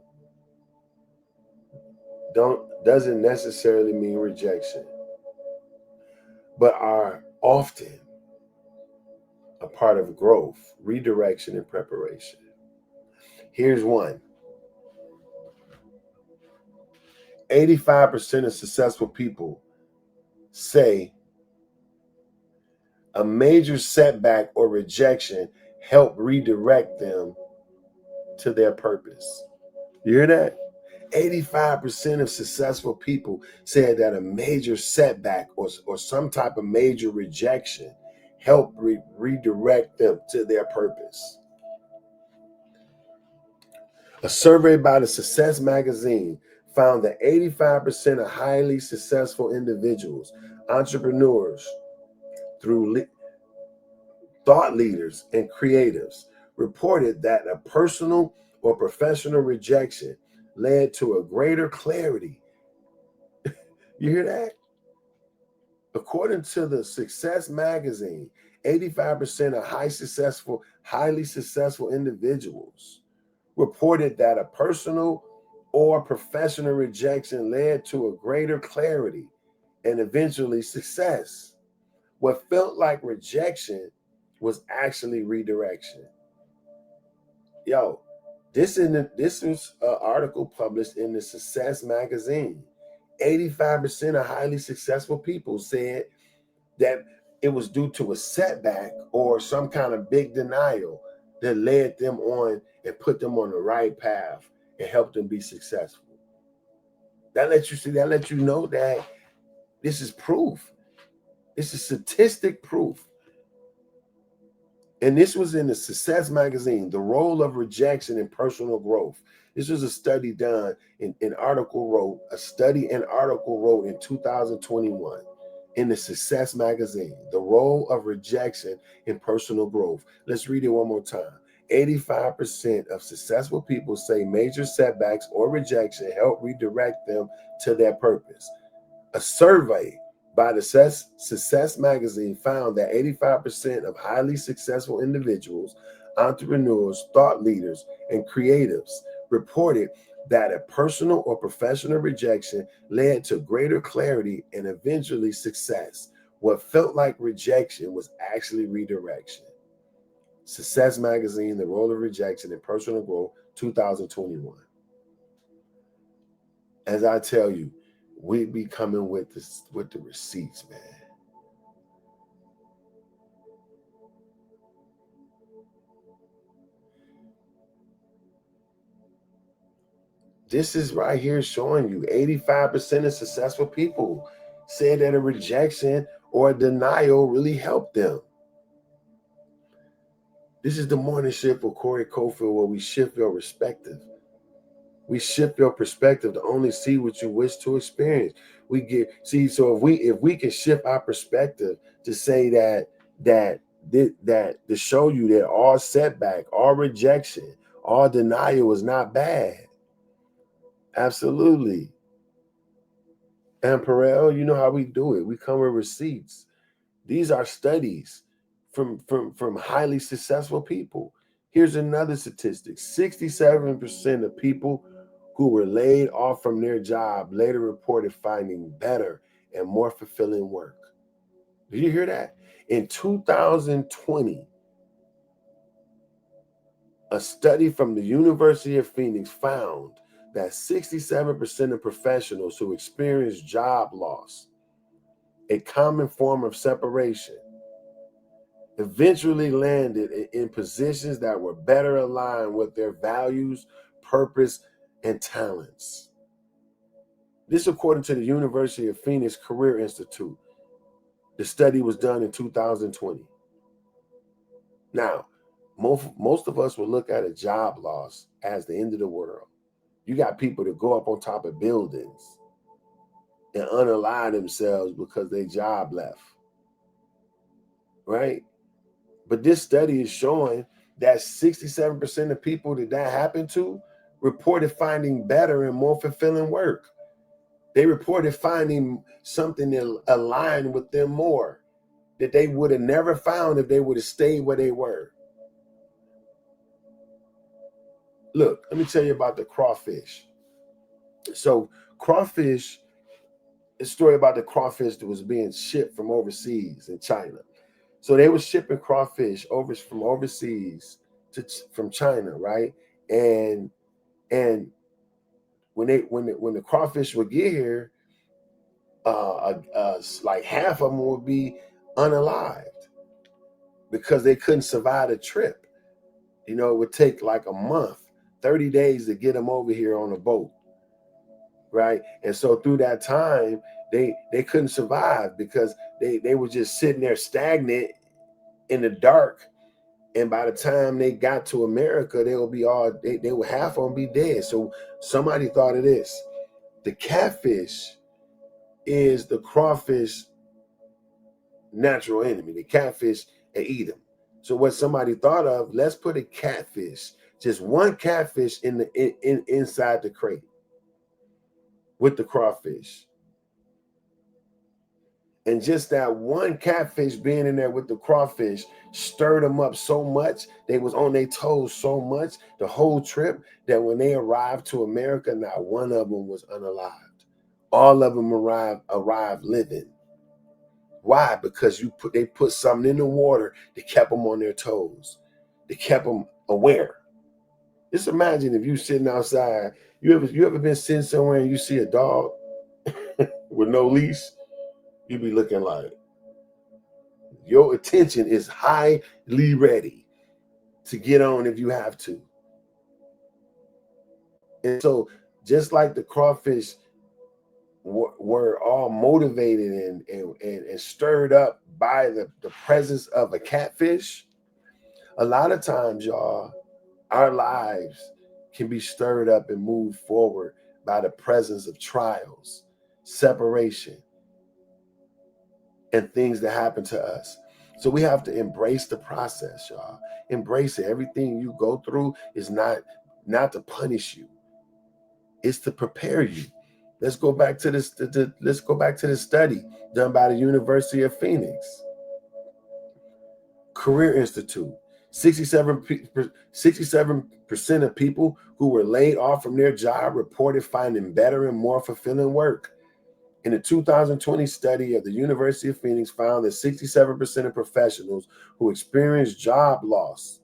doesn't necessarily mean rejection, but are often a part of growth, redirection, and preparation. Here's one. 85% of successful people say a major setback or rejection helped redirect them to their purpose. You hear that? 85% of successful people said that a major setback or some type of major rejection helped redirect them to their purpose. A survey by the Success magazine found that 85% of highly successful individuals, entrepreneurs, through thought leaders and creatives, reported that a personal or professional rejection led to a greater clarity. You hear that? According to the Success magazine, 85% of highly successful individuals reported that a personal or professional rejection led to a greater clarity and eventually success. What felt like rejection was actually redirection. Yo, this was an article published in the Success magazine. 85% of highly successful people said that it was due to a setback or some kind of big denial that led them on and put them on the right path and helped them be successful. That lets you know that this is proof. This is statistic proof. And this was in the Success magazine, the role of rejection in personal growth. This was a study done a study and article wrote in 2021 in the Success magazine, the role of rejection in personal growth. Let's read it one more time. 85% of successful people say major setbacks or rejection help redirect them to their purpose. A survey by the Success magazine found that 85% of highly successful individuals, entrepreneurs, thought leaders, and creatives reported that a personal or professional rejection led to greater clarity and eventually success. What felt like rejection was actually redirection. Success magazine, the role of rejection in personal growth, 2021. As I tell you, we be coming with the receipts, man. This is right here showing you 85% of successful people said that a rejection or a denial really helped them. This is the morning shift with Corey Cofield, where we shift your perspective. We shift your perspective to only see what you wish to experience. So if we can shift our perspective to say that to show you that all setback, all rejection, all denial is not bad. Absolutely. And Perel, you know how we do it. We come with receipts. These are studies from highly successful people. Here's another statistic. 67% of people who were laid off from their job later reported finding better and more fulfilling work. Did you hear that? In 2020, a study from the University of Phoenix found that 67% of professionals who experienced job loss, a common form of separation, eventually landed in positions that were better aligned with their values, purpose, and talents. This, according to the University of Phoenix Career Institute. The study was done in 2020. Now, most of us will look at a job loss as the end of the world. You got people that go up on top of buildings and unalign themselves because their job left, right? But this study is showing that 67% of people that happened to reported finding better and more fulfilling work. They reported finding something that aligned with them more, that they would have never found if they would have stayed where they were. Look, let me tell you about the crawfish. So crawfish, a story about the crawfish that was being shipped from overseas in China. So they were shipping crawfish from overseas from China, right? And when the crawfish would get here, like half of them would be unalived because they couldn't survive the trip. You know, it would take like a month, 30 days to get them over here on a boat, right? And so through that time, they couldn't survive because they were just sitting there stagnant in the dark. And by the time they got to America, they would half of them be dead. So somebody thought of this. The catfish is the crawfish natural enemy. The catfish, they eat them. So what somebody thought of, let's put a catfish, just one catfish inside the crate with the crawfish. And just that one catfish being in there with the crawfish stirred them up so much, they was on their toes so much the whole trip, that when they arrived to America, not one of them was unalived. All of them arrived living. Why? Because they put something in the water that kept them on their toes. They kept them aware. Just imagine if you sitting outside, you ever been sitting somewhere and you see a dog with no leash, you be looking like, your attention is highly ready to get on if you have to. And so just like the crawfish were all motivated and stirred up by the presence of a catfish, a lot of times, y'all, our lives can be stirred up and moved forward by the presence of trials, separation, and things that happen to us. So we have to embrace the process, y'all. Embrace it. Everything you go through is not to punish you. It's to prepare you. Let's go back to this. Let's go back to the study done by the University of Phoenix Career Institute. 67% of people who were laid off from their job reported finding better and more fulfilling work. In a 2020 study of the University of Phoenix found that 67% of professionals who experienced job loss,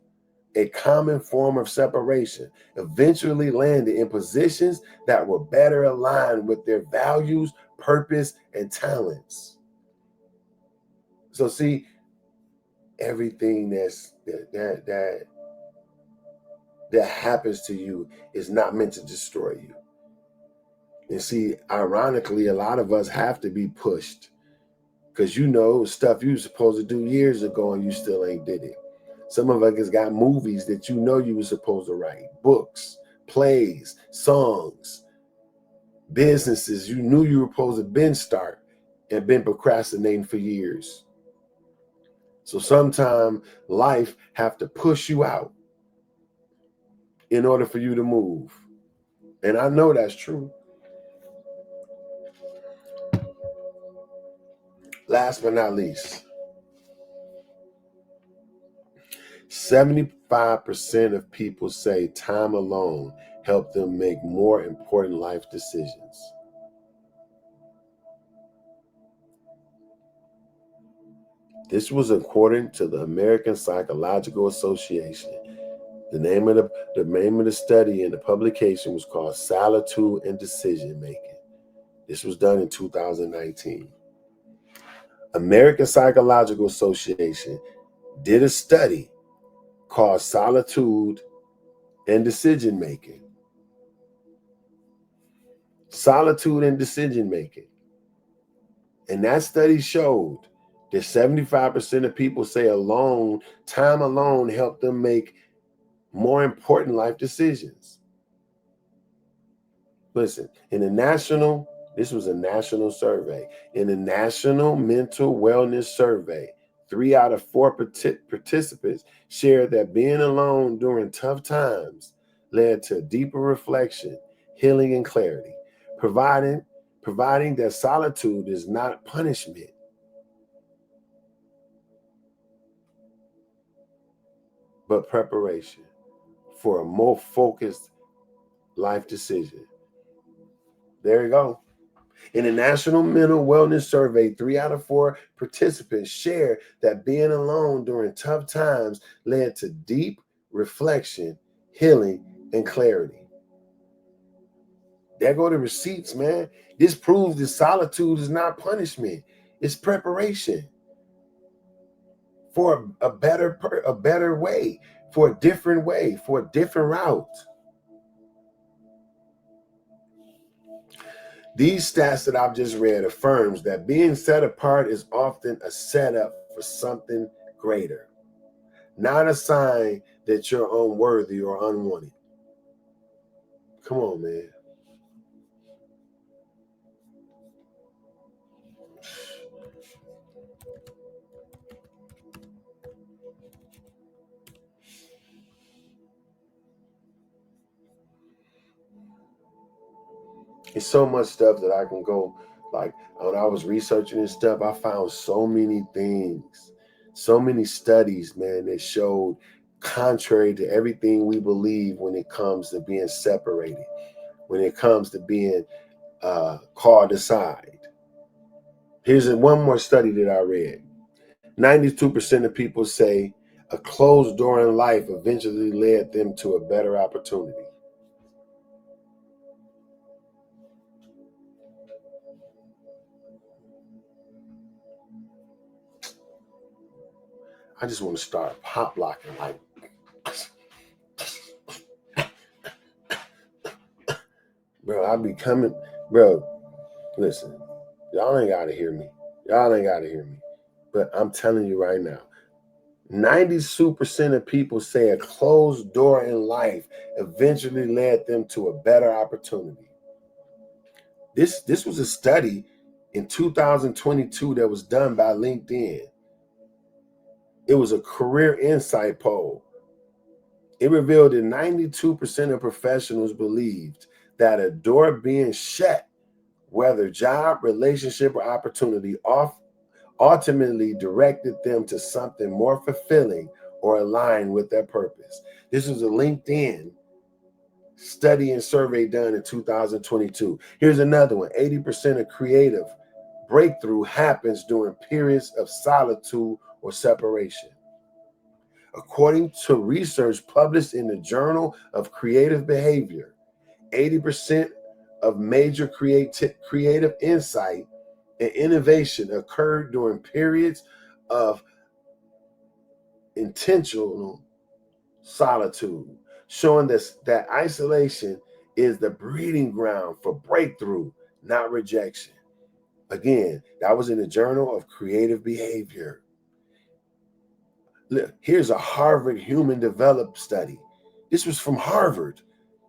a common form of separation, eventually landed in positions that were better aligned with their values, purpose, and talents. So see, everything that happens to you is not meant to destroy you. And see, ironically, a lot of us have to be pushed because stuff you were supposed to do years ago and you still ain't did it. Some of us got movies that you know you were supposed to write, books, plays, songs, businesses you knew you were supposed to been start and been procrastinating for years. So sometimes life have to push you out in order for you to move. And I know that's true. Last but not least, 75% of people say time alone helped them make more important life decisions. This was according to the American Psychological Association. The name of the study and the publication was called Solitude and Decision Making. This was done in 2019. American Psychological Association did a study called Solitude and Decision Making. Solitude and Decision Making. And that study showed that 75% of people say time alone helped them make more important life decisions. Listen, this was a national survey. In the National Mental Wellness Survey, 3 out of 4 participants shared that being alone during tough times led to deeper reflection, healing, and clarity, providing that solitude is not punishment, but preparation for a more focused life decision. There you go. In the National Mental Wellness Survey, 3 out of 4 participants shared that being alone during tough times led to deep reflection, healing, and clarity. There go the receipts, man. This proves that solitude is not punishment. It's preparation for a better way, for a different way, for a different route. These stats that I've just read affirms that being set apart is often a setup for something greater, not a sign that you're unworthy or unwanted. Come on, man. It's so much stuff that I can go, like when I was researching this stuff, I found so many things, so many studies, man, that showed contrary to everything we believe when it comes to being separated, when it comes to being called aside. Here's one more study that I read. 92% of people say a closed door in life eventually led them to a better opportunity. I just want to start pop locking like, bro, I be coming, bro, listen, y'all ain't got to hear me. Y'all ain't got to hear me. But I'm telling you right now, 92% of people say a closed door in life eventually led them to a better opportunity. This was a study in 2022 that was done by LinkedIn. It was a career insight poll. It revealed that 92% of professionals believed that a door being shut, whether job, relationship, or opportunity, ultimately directed them to something more fulfilling or aligned with their purpose. This was a LinkedIn study and survey done in 2022. Here's another one. 80% of creative breakthrough happens during periods of solitude or separation. According to research published in the Journal of Creative Behavior, 80% of major creative insight and innovation occurred during periods of intentional solitude, showing that isolation is the breeding ground for breakthrough, not rejection. Again, that was in the Journal of Creative Behavior. Look, here's a Harvard human development study. This was from Harvard.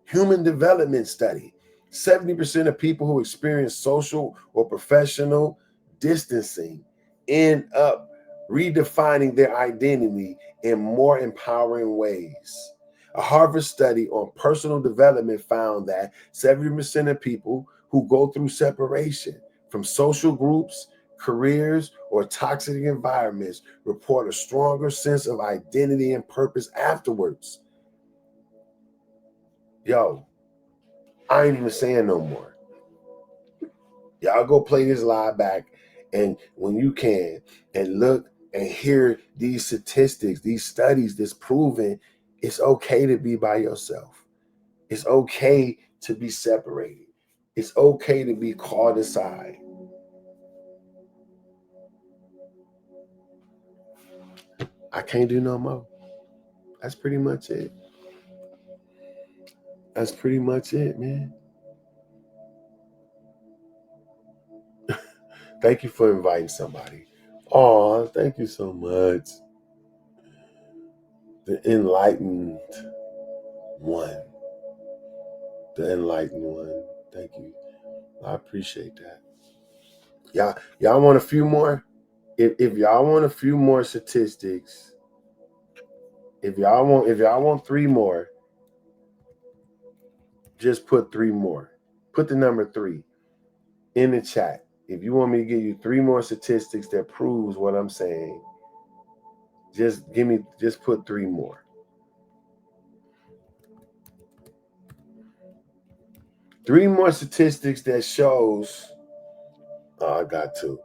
Human development study. 70% of people who experience social or professional distancing end up redefining their identity in more empowering ways. A Harvard study on personal development found that 70% of people who go through separation from social groups, careers, or toxic environments report a stronger sense of identity and purpose afterwards. Yo, I ain't even saying no more. Y'all go play this live back, and when you can, and look and hear these statistics, these studies that's proving it's okay to be by yourself. It's okay to be separated. It's okay to be called aside. I can't do no more. That's pretty much it. That's pretty much it, man. Thank you for inviting somebody. Oh, thank you so much. The enlightened one. The enlightened one. Thank you. I appreciate that. Y'all want a few more? If y'all want a few more statistics, if y'all want 3 more, just put 3 more. Put the number 3 in the chat. If you want me to give you 3 more statistics that proves what I'm saying, just put 3 more. 3 more statistics that shows. Oh, I got to.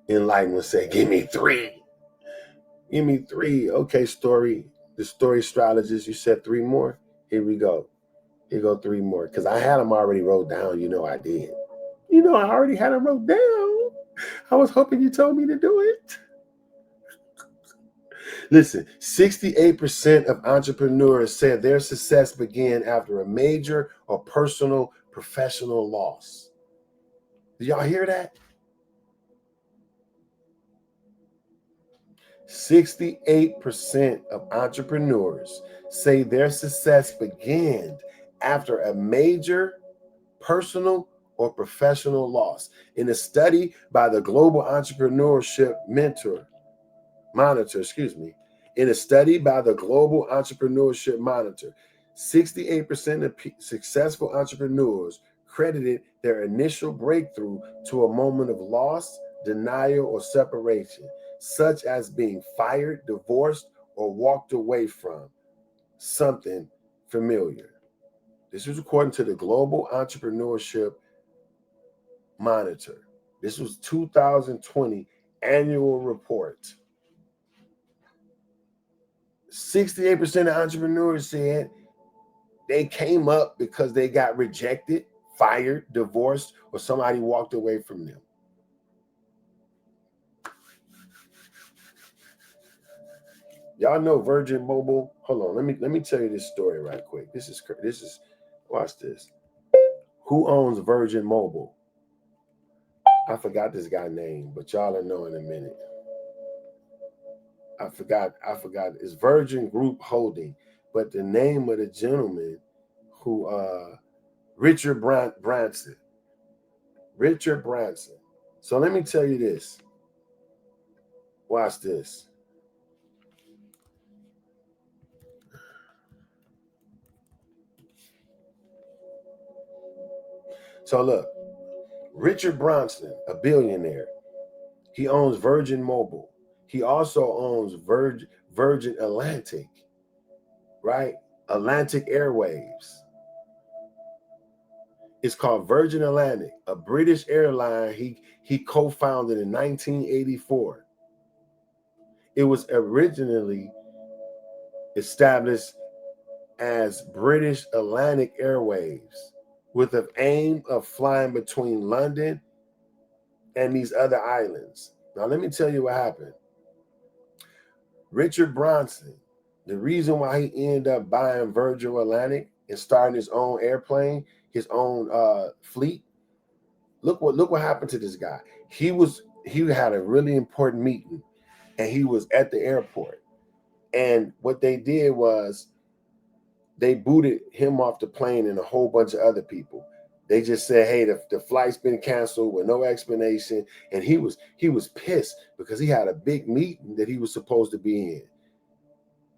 Enlightenment say, give me 3. Give me 3. Okay, story. The story strategist, you said 3 more? Here we go. Here go 3 more. Because I had them already wrote down. You know I did. You know I already had them wrote down. I was hoping you told me to do it. Listen, 68% of entrepreneurs said their success began after a major or personal professional loss. Did y'all hear that? 68% of entrepreneurs say their success began after a major personal or professional loss. In a study by the Global Entrepreneurship Monitor, in a study by the Global Entrepreneurship Monitor, 68% of successful entrepreneurs credited their initial breakthrough to a moment of loss, denial, or separation, such as being fired, divorced, or walked away from something familiar. This was according to the Global Entrepreneurship Monitor. This was 2020 annual report. 68% of entrepreneurs said they came up because they got rejected, fired, divorced, or somebody walked away from them. Y'all know Virgin Mobile? Hold on, let me tell you this story right quick. This is watch this. Who owns Virgin Mobile? I forgot this guy's name, but y'all will know in a minute. I forgot. It's Virgin Group Holding, but the name of the gentleman who Richard Branson. Richard Branson. So let me tell you this. Watch this. So look, Richard Branson, a billionaire, he owns Virgin Mobile. He also owns Virgin Atlantic, right? Atlantic Airwaves. It's called Virgin Atlantic, a British airline he co-founded in 1984. It was originally established as British Atlantic Airwaves with the aim of flying between London and these other islands. Now, let me tell you what happened. Richard Branson, the reason why he ended up buying Virgin Atlantic and starting his own airplane, his own fleet, look what happened to this guy. He had a really important meeting, and he was at the airport. And what they did was they booted him off the plane and a whole bunch of other people. They just said, hey, the flight's been canceled with no explanation. And he was pissed because he had a big meeting that he was supposed to be in.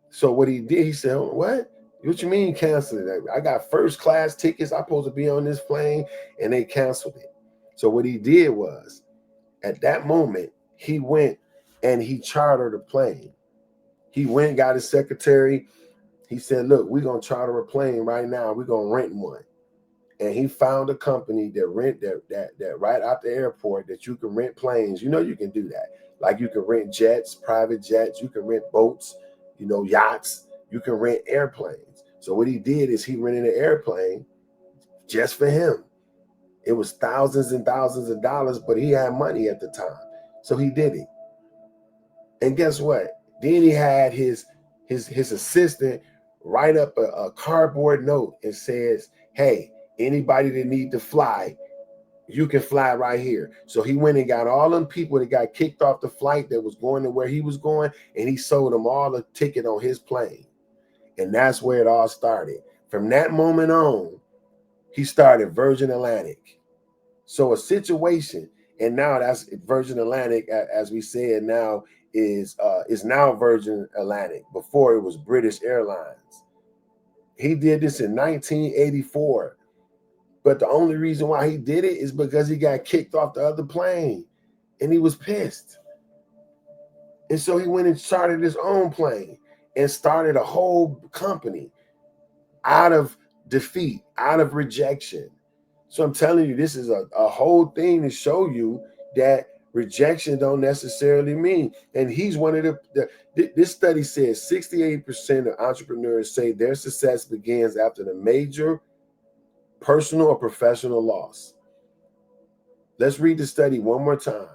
So what he did, he said, what? What you mean canceling it? I got first class tickets. I'm supposed to be on this plane, and they canceled it. So what he did was, at that moment, he went and he chartered a plane. He went, got his secretary. He said, look, we're going to charter a plane right now. We're going to rent one. And he found a company that rent that right out the airport that you can rent planes. You know, you can do that. Like you can rent jets, private jets. You can rent boats, yachts. You can rent airplanes. So what he did is he rented an airplane just for him. It was thousands and thousands of dollars, but he had money at the time. So he did it. And guess what? Then he had his assistant write up a cardboard note and says, hey, anybody that need to fly, you can fly right here. So he went and got all them people that got kicked off the flight that was going to where he was going, and he sold them all a ticket on his plane. And that's where it all started. From that moment on, he started Virgin Atlantic. So a situation, and now that's Virgin Atlantic, as we said, now is now Virgin Atlantic. Before it was British Airlines. He did this in 1984. But the only reason why he did it is because he got kicked off the other plane and he was pissed. And so he went and started his own plane and started a whole company out of defeat, out of rejection. So I'm telling you, this is a whole thing to show you that rejection don't necessarily mean. And he's one of this study says 68% of entrepreneurs say their success begins after the major personal or professional loss. Let's read the study one more time.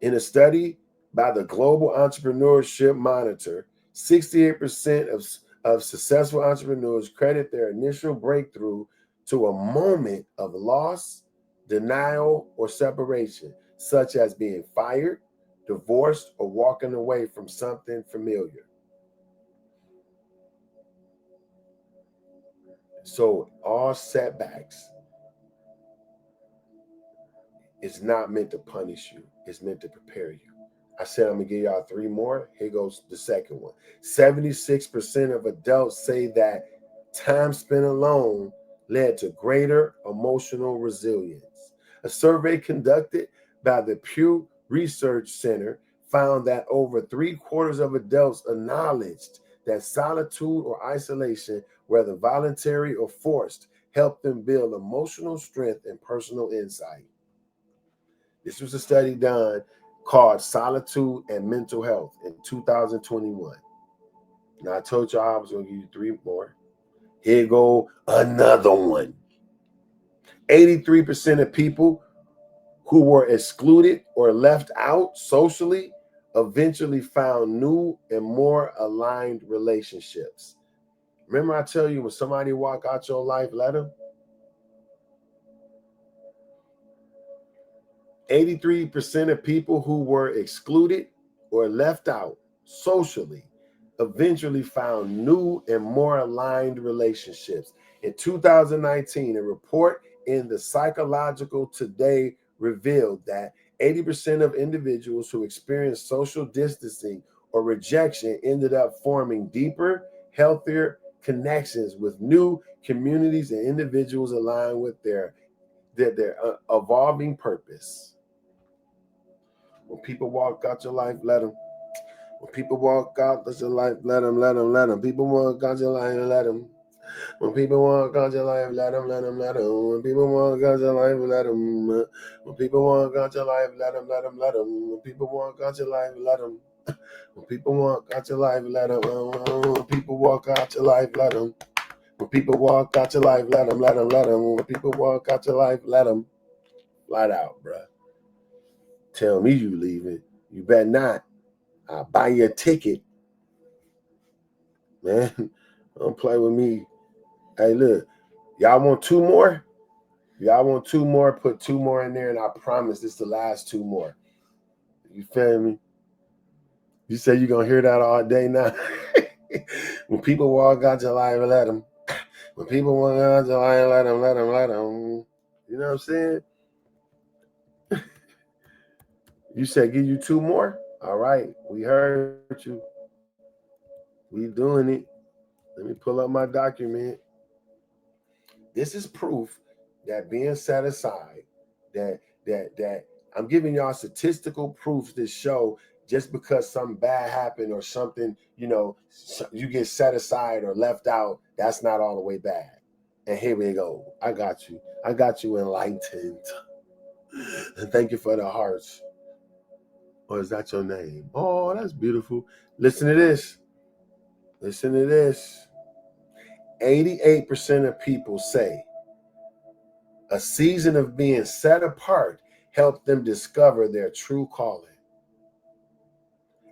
In a study by the Global Entrepreneurship Monitor, 68% of successful entrepreneurs credit their initial breakthrough to a moment of loss, denial, or separation, such as being fired, divorced, or walking away from something familiar. So all setbacks is not meant to punish you. It's meant to prepare you. I said I'm going to give y'all 3 more. Here goes the second one. 76% of adults say that time spent alone led to greater emotional resilience. A survey conducted by the Pew Research Center found that over 3/4 of adults acknowledged that solitude or isolation, whether voluntary or forced, helped them build emotional strength and personal insight. This was a study done called Solitude and Mental Health in 2021. Now, I told y'all I was going to give you 3 more. Here go another one. 83% of people who were excluded or left out socially eventually found new and more aligned relationships. Remember I tell you, when somebody walk out your life, let them? 83% of people who were excluded or left out socially eventually found new and more aligned relationships. In 2019, a report in the Psychological Today revealed that 80% of individuals who experienced social distancing or rejection ended up forming deeper, healthier connections with new communities and individuals aligned with their evolving purpose. When people walk out your life, let them. When people walk out your life, let them, let them, let them. People walk out your life, let them. When people walk out your life, let them, let them, let them. When people walk out your life, let them. When people walk out your life, let them, let them, let them. When people walk out your life, let them. When people walk out your life, let them. When people walk out your life, let them. When people walk out your life, let them, let them, let them. When people walk out your life, let them. Flat out, bruh. Tell me you leaving. You better not. I'll buy you a ticket. Man, don't play with me. Hey, look. Y'all want 2 more? Y'all want 2 more? Put 2 more in there, and I promise this is the last 2 more. You feel me? You say you're going to hear that all day now? When people walk out your life, let them. When people walk out your life, let them, let them, let them. You know what I'm saying? You said give you 2 more? All right. We heard you. We doing it. Let me pull up my document. This is proof that being set aside, that I'm giving y'all statistical proofs that show just because something bad happened or something, you get set aside or left out, that's not all the way bad. And here we go. I got you. I got you enlightened. And thank you for the hearts. Or is that your name? Oh, that's beautiful. Listen to this. Listen to this. 88% of people say a season of being set apart helped them discover their true calling.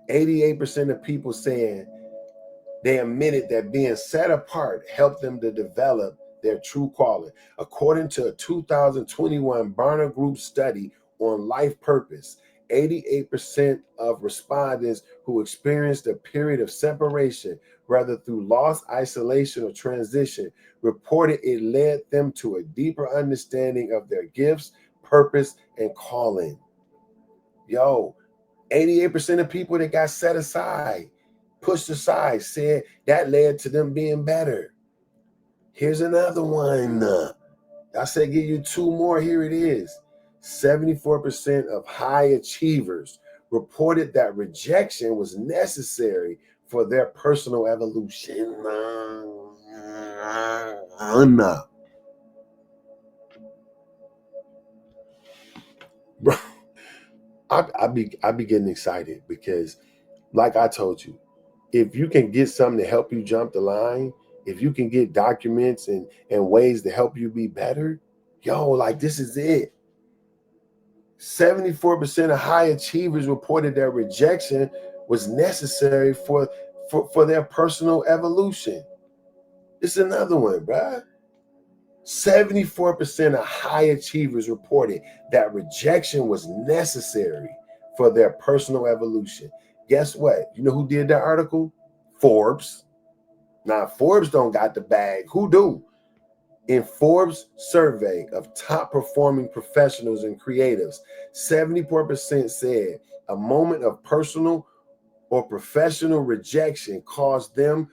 88% of people saying they admitted that being set apart helped them to develop their true calling. According to a 2021 Barna Group study on life purpose, 88% of respondents who experienced a period of separation, whether through loss, isolation, or transition, reported it led them to a deeper understanding of their gifts, purpose, and calling. 88% of people that got set aside, pushed aside, said that led to them being better. Here's another one. I said give you 2 more. Here it is. 74% of high achievers reported that rejection was necessary for their personal evolution. Bro, I be getting excited because, like I told you, if you can get something to help you jump the line, if you can get documents and ways to help you be better, like this is it. 74% of high achievers reported that rejection was necessary for their personal evolution. It's another one, bruh. 74% of high achievers reported that rejection was necessary for their personal evolution. Guess what? You know who did that article? Forbes. Now, Forbes don't got the bag. Who do? In Forbes' survey of top performing professionals and creatives, 74% said a moment of personal or professional rejection caused them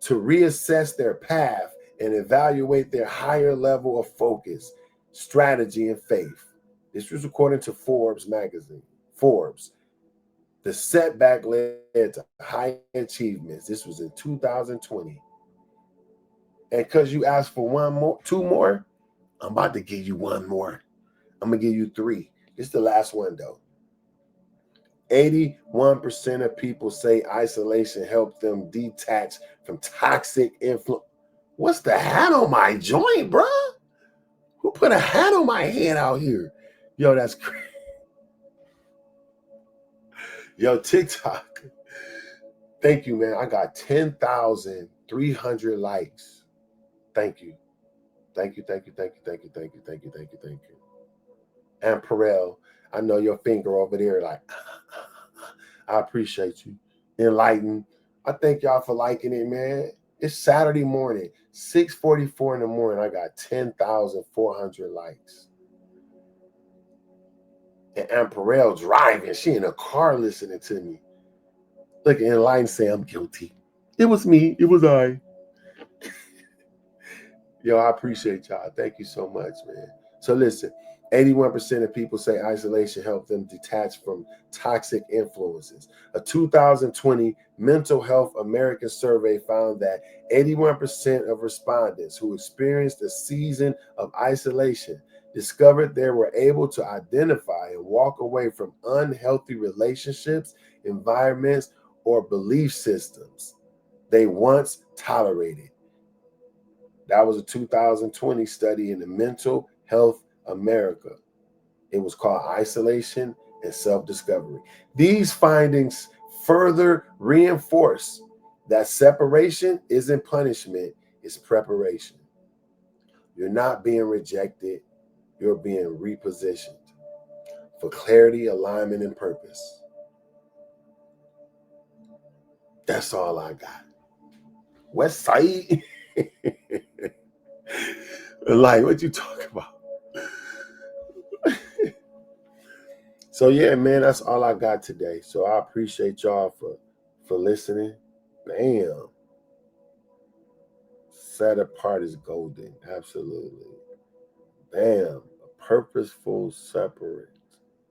to reassess their path and evaluate their higher level of focus, strategy, and faith. This was according to Forbes magazine. Forbes. The setback led to high achievements. This was in 2020. And because you asked for 2 more, I'm about to give you 1 more. I'm going to give you 3. This is the last one, though. 81% of people say isolation helped them detach from toxic influence. What's the hat on my joint, bro? Who put a hat on my head out here? That's crazy. TikTok. Thank you, man. I got 10,300 likes. Thank you. Thank you. And Perel, I know your finger over there like, I appreciate you. Enlightened. I thank y'all for liking it, man. It's Saturday morning, 6:44 in the morning. I got 10,400 likes. And Perel driving. She in a car listening to me. Look at Enlightened say I'm guilty. It was me. It was I. I appreciate y'all. Thank you so much, man. So listen, 81% of people say isolation helped them detach from toxic influences. A 2020 Mental Health American survey found that 81% of respondents who experienced a season of isolation discovered they were able to identify and walk away from unhealthy relationships, environments, or belief systems they once tolerated. That was a 2020 study in the Mental Health America. It was called Isolation and Self-Discovery. These findings further reinforce that separation isn't punishment, it's preparation. You're not being rejected, you're being repositioned for clarity, alignment, and purpose. That's all I got. West Side. Like, what you talking about? So yeah, man, that's all I got today. So I appreciate y'all for listening. Bam. Set apart is golden. Absolutely. Bam. Purposeful separate.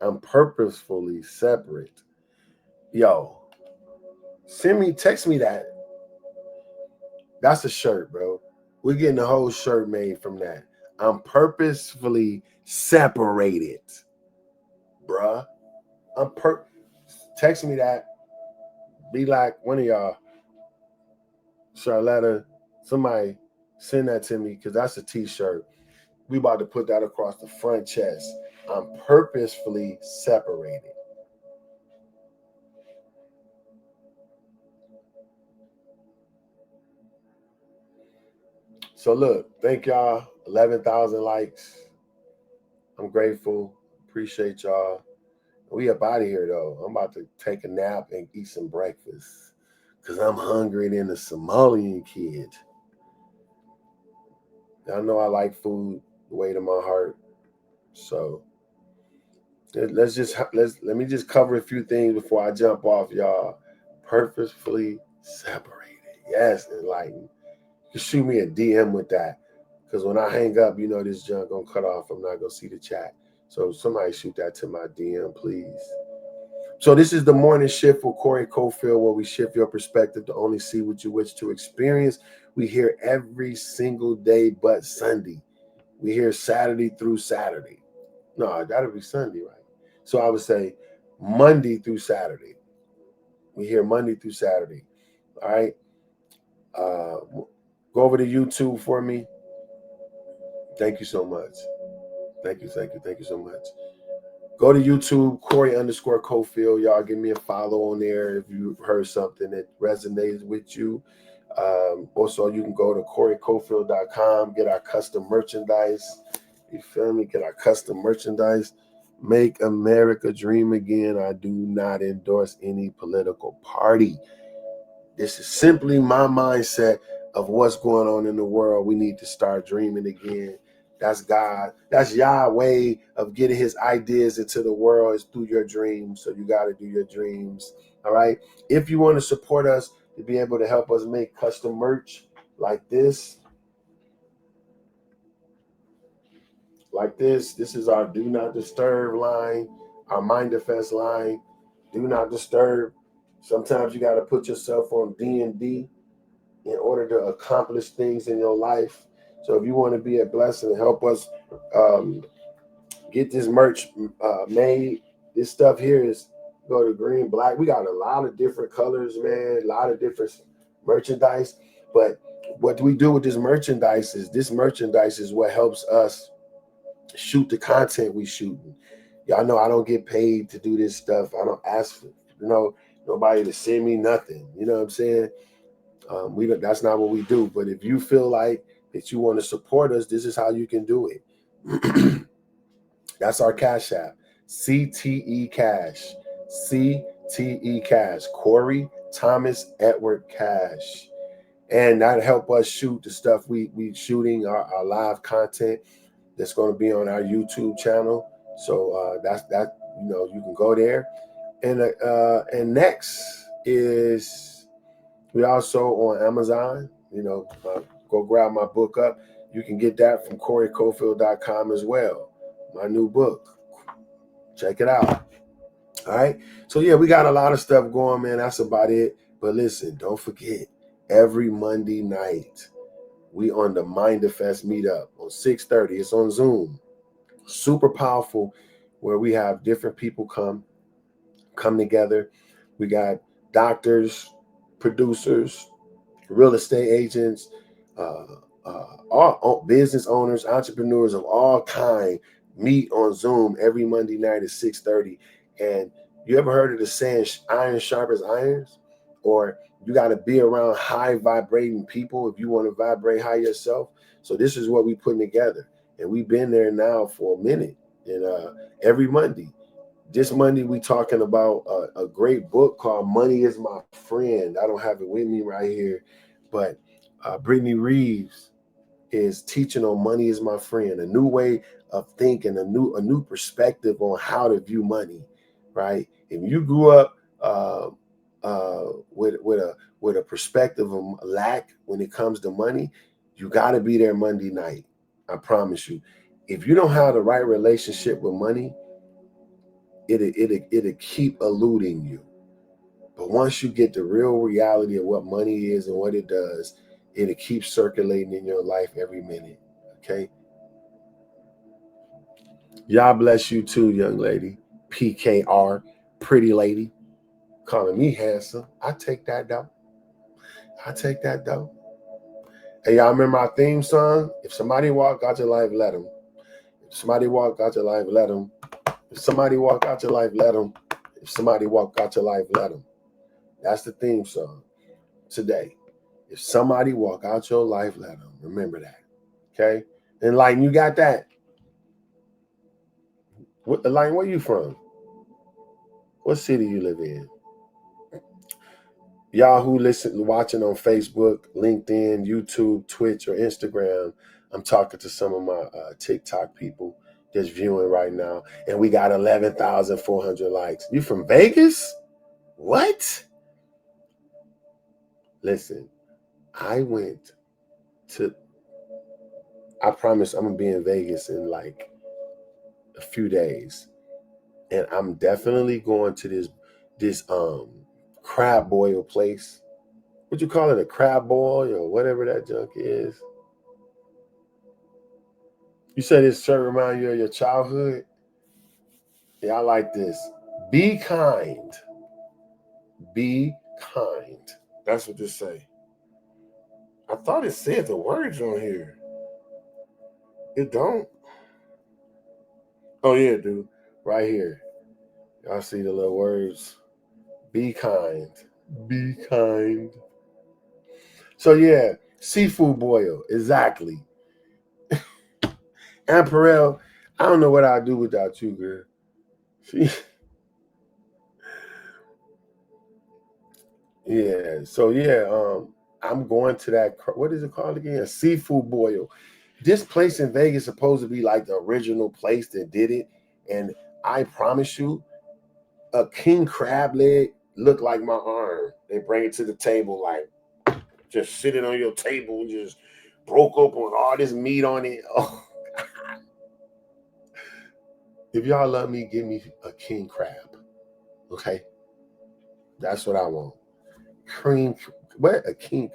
I'm purposefully separate. Yo, text me that. That's a shirt, bro. We're getting a whole shirt made from that. I'm purposefully separated, bruh. Text me that. Be like one of y'all, Charlotta, somebody send that to me because that's a t-shirt. We about to put that across the front chest. I'm purposefully separated. So look, thank y'all. 11,000 likes. I'm grateful. Appreciate y'all. We up out of here though. I'm about to take a nap and eat some breakfast because I'm hungry than a Somalian kid. Y'all know I like food, the way to my heart. So let me just cover a few things before I jump off, y'all. Purposefully separated. Yes, enlightened. You shoot me a DM with that. Because when I hang up, this junk gonna cut off. I'm not gonna see the chat. So somebody shoot that to my DM, please. So this is the morning shift with Corey Cofield, where we shift your perspective to only see what you wish to experience. We here every single day but Sunday. We here Saturday through Saturday. No, that'll be Sunday, right? So I would say Monday through Saturday. We here Monday through Saturday. All right. Go over to YouTube for me. Thank you so much. Thank you so much. Go to YouTube, Corey_Cofield. Y'all give me a follow on there if you heard something that resonates with you. Also, you can go to CoreyCofield.com, get our custom merchandise. You feel me? Get our custom merchandise. Make America dream again. I do not endorse any political party. This is simply my mindset of what's going on in the world. We need to start dreaming again. That's God. That's Yahweh of getting his ideas into the world is through your dreams. So you got to do your dreams. All right. If you want to support us to be able to help us make custom merch like this, this is our Do Not Disturb line, our Mindfest line. Do not disturb. Sometimes you got to put yourself on D&D in order to accomplish things in your life. So if you want to be a blessing and help us get this merch made, this stuff here is go to green, black. We got a lot of different colors, man, a lot of different merchandise. But what we do with this merchandise is what helps us shoot the content we shooting. Y'all know I don't get paid to do this stuff. I don't ask for nobody to send me nothing. You know what I'm saying? That's not what we do. But if you feel like that you want to support us, this is how you can do it. That's our Cash App. CTE Cash. CTE Cash. Corey Thomas Edward Cash. And that help us shoot the stuff we shooting, our live content that's going to be on our YouTube channel. So that's that. You can go there. And next is we also on Amazon. Go grab my book up. You can get that from CoreyCofield.com as well. My new book. Check it out. All right. So yeah, we got a lot of stuff going, man. That's about it. But listen, don't forget, every Monday night, we on the Mindfest meetup on 6:30. It's on Zoom. Super powerful, where we have different people come together. We got doctors, producers, real estate agents, all business owners, entrepreneurs of all kind meet on Zoom every Monday night at 6:30. And you ever heard of the saying, iron sharpens irons? Or you got to be around high vibrating people if you want to vibrate high yourself. So this is what we putting together. And we've been there now for a minute. And every Monday. This Monday, we talking about a great book called Money is My Friend. I don't have it with me right here, but Brittany Reeves is teaching on Money Is My Friend, a new way of thinking, a new perspective on how to view money, right? If you grew up with a perspective of lack when it comes to money, you got to be there Monday night. I promise you. If you don't have the right relationship with money, it'll keep eluding you. But once you get the real reality of what money is and what it does, it'll keep circulating in your life every minute. Okay. God bless you too, young lady. PKR, pretty lady. Calling me handsome. I take that though. I take that though. Hey, y'all remember our theme song? If somebody walk out your life, let them. If somebody walk out your life, let them. If somebody walk out your life, let them. If somebody walk out your life, let them. That's the theme song today. If somebody walk out your life, let them. Remember that. Okay? Enlighten, you got that? Enlighten, where you from? What city you live in? Y'all who watching on Facebook, LinkedIn, YouTube, Twitch, or Instagram, I'm talking to some of my TikTok people just viewing right now, and we got 11,400 likes. You from Vegas? What? Listen, I promise I'm gonna be in Vegas in like a few days, and I'm definitely going to this crab boil place. What you call it, a crab boil or whatever that junk is? You said this shirt remind you of your childhood? Yeah, I like this. Be kind. Be kind. That's what this say. I thought it said the words on here. It don't? Oh yeah, dude. Right here. Y'all see the little words. Be kind. Be kind. So yeah, seafood boil. Exactly. And Perel, I don't know what I'd do without you, girl. Yeah. So yeah, I'm going to that. What is it called again? Seafood boil. This place in Vegas is supposed to be like the original place that did it, and I promise you, a king crab leg looked like my arm. They bring it to the table, like just sitting on your table, just broke open with all this meat on it. Oh, if y'all love me, give me a king crab. Okay, that's what I want. Cream, what a king?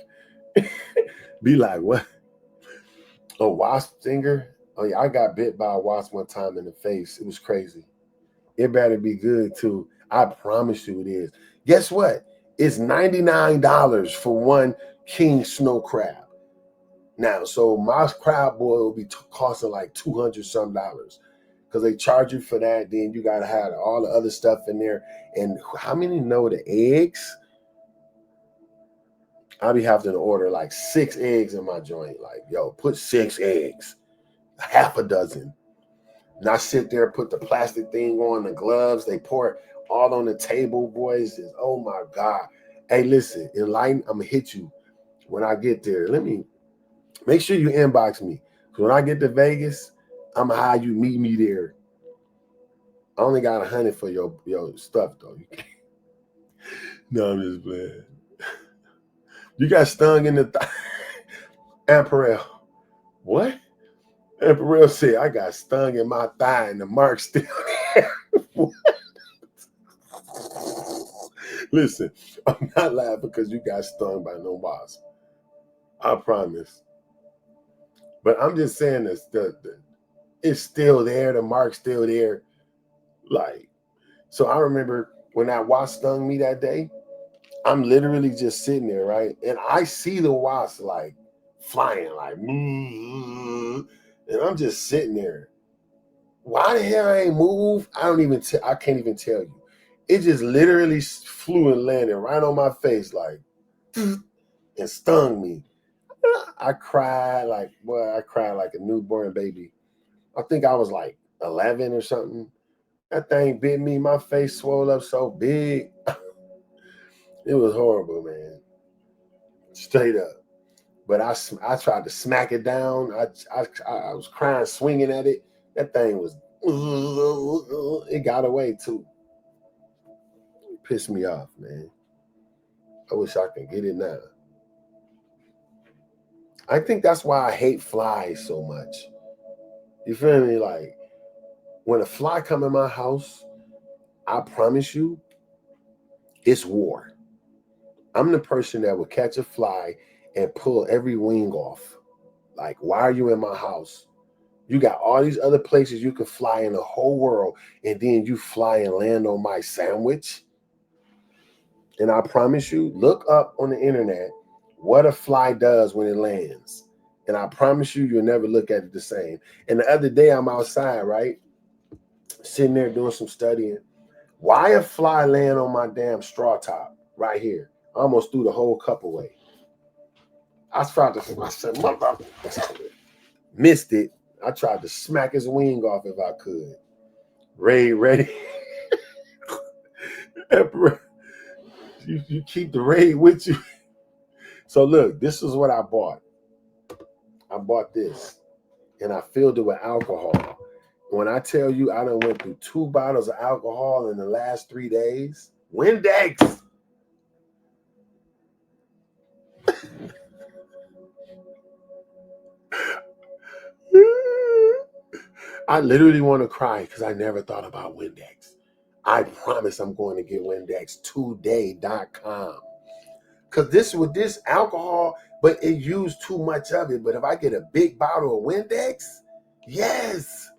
Be like what? A wasp stinger? Oh yeah, I got bit by a wasp one time in the face. It was crazy. It better be good too. I promise you it is. Guess what? It's $99 for one king snow crab. Now, so my crab boil will be costing like 200 some dollars because they charge you for that. Then you got to have all the other stuff in there. And how many know the eggs? I'll be having to order like 6 eggs in my joint. Like, yo, put 6 eggs, half a dozen. And I sit there, put the plastic thing on, the gloves, they pour it all on the table, boys. Oh my God. Hey, listen, Enlighten, I'm gonna hit you when I get there. Let me make sure you inbox me. Because when I get to Vegas, I'm gonna have you meet me there. I only got 100 for your stuff though. No, I'm just playing. You got stung in the Amperel. What? Amperel said I got stung in my thigh and the mark still there. Listen, I'm not laughing because you got stung by no wasp. I promise. But I'm just saying this, it's still there, the mark's still there. Like, so I remember when that wasp stung me that day, I'm literally just sitting there, right? And I see the wasp like flying, like, and I'm just sitting there. Why the hell I ain't move? I can't even tell you. It just literally flew and landed right on my face, like, and stung me. I cried like, boy, I cried like a newborn baby. I think I was like 11 or something. That thing bit me. My face swelled up so big. It was horrible, man. Straight up. But I tried to smack it down. I was crying, swinging at it. That thing was, it got away too. It pissed me off, man. I wish I could get it now. I think that's why I hate flies so much. You feel me? Like, when a fly come in my house, I promise you, it's war. I'm the person that would catch a fly and pull every wing off. Like, why are you in my house? You got all these other places you can fly in the whole world, and then you fly and land on my sandwich. And I promise you, look up on the internet what a fly does when it lands. And I promise you, you'll never look at it the same. And the other day, I'm outside, right? Sitting there doing some studying. Why a fly land on my damn straw top right here? I almost threw the whole cup away. I said, mother, missed it. I tried to smack his wing off if I could. Ray, ready? you keep the raid with you. So look, this is what I bought. I bought this, and I filled it with alcohol. When I tell you I done went through 2 bottles of alcohol in the last 3 days, Windex. I literally want to cry because I never thought about Windex. I promise I'm going to get Windex today.com. Because this alcohol, but it used too much of it. But if I get a big bottle of Windex, yes.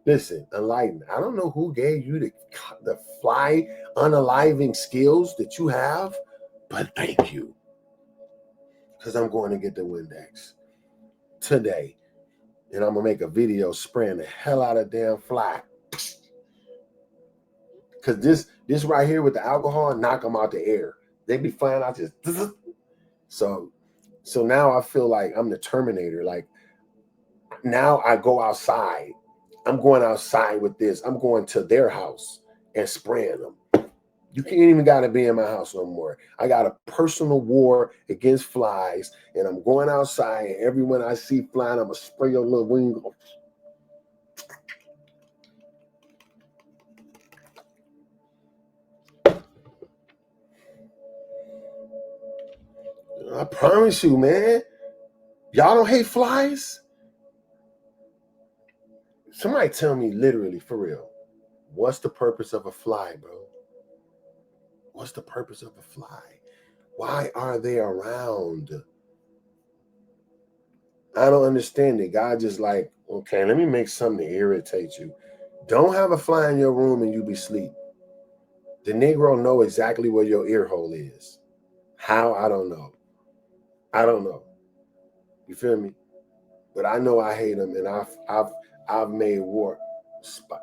Listen, enlighten. I don't know who gave you the fly unaliving skills that you have, but thank you. Because I'm going to get the Windex today. And I'm going to make a video spraying the hell out of damn fly. Because this right here with the alcohol, knock them out the air. They be flying out just. So now I feel like I'm the Terminator. Like, now I go outside. I'm going outside with this. I'm going to their house and spraying them. You can't even got to be in my house no more. I got a personal war against flies, and I'm going outside, and everyone I see flying, I'm going to spray your little wing. I promise you, man. Y'all don't hate flies? Somebody tell me literally, for real, what's the purpose of a fly, bro? What's the purpose of a fly? Why are they around? I don't understand it. God just like, okay, let me make something to irritate you. Don't have a fly in your room and you be asleep. The Negro know exactly where your ear hole is. How? I don't know. I don't know. You feel me? But I know I hate them, and I've made war.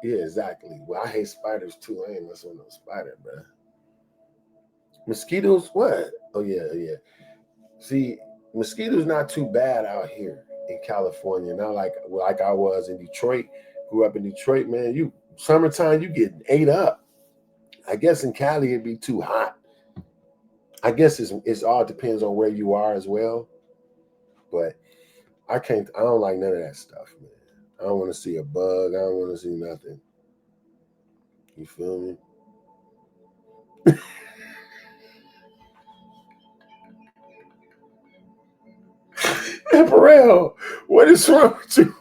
Yeah, exactly. Well, I hate spiders too. I ain't messing with no spider, bro. Mosquitoes? What? Oh yeah. See, mosquitoes not too bad out here in California. Not like I was in Detroit. Grew up in Detroit, man. You summertime, you get ate up. I guess in Cali it'd be too hot. I guess it's all depends on where you are as well. But I don't like none of that stuff, man. I don't want to see a bug. I don't want to see nothing. You feel me? Apparel, what is wrong with you?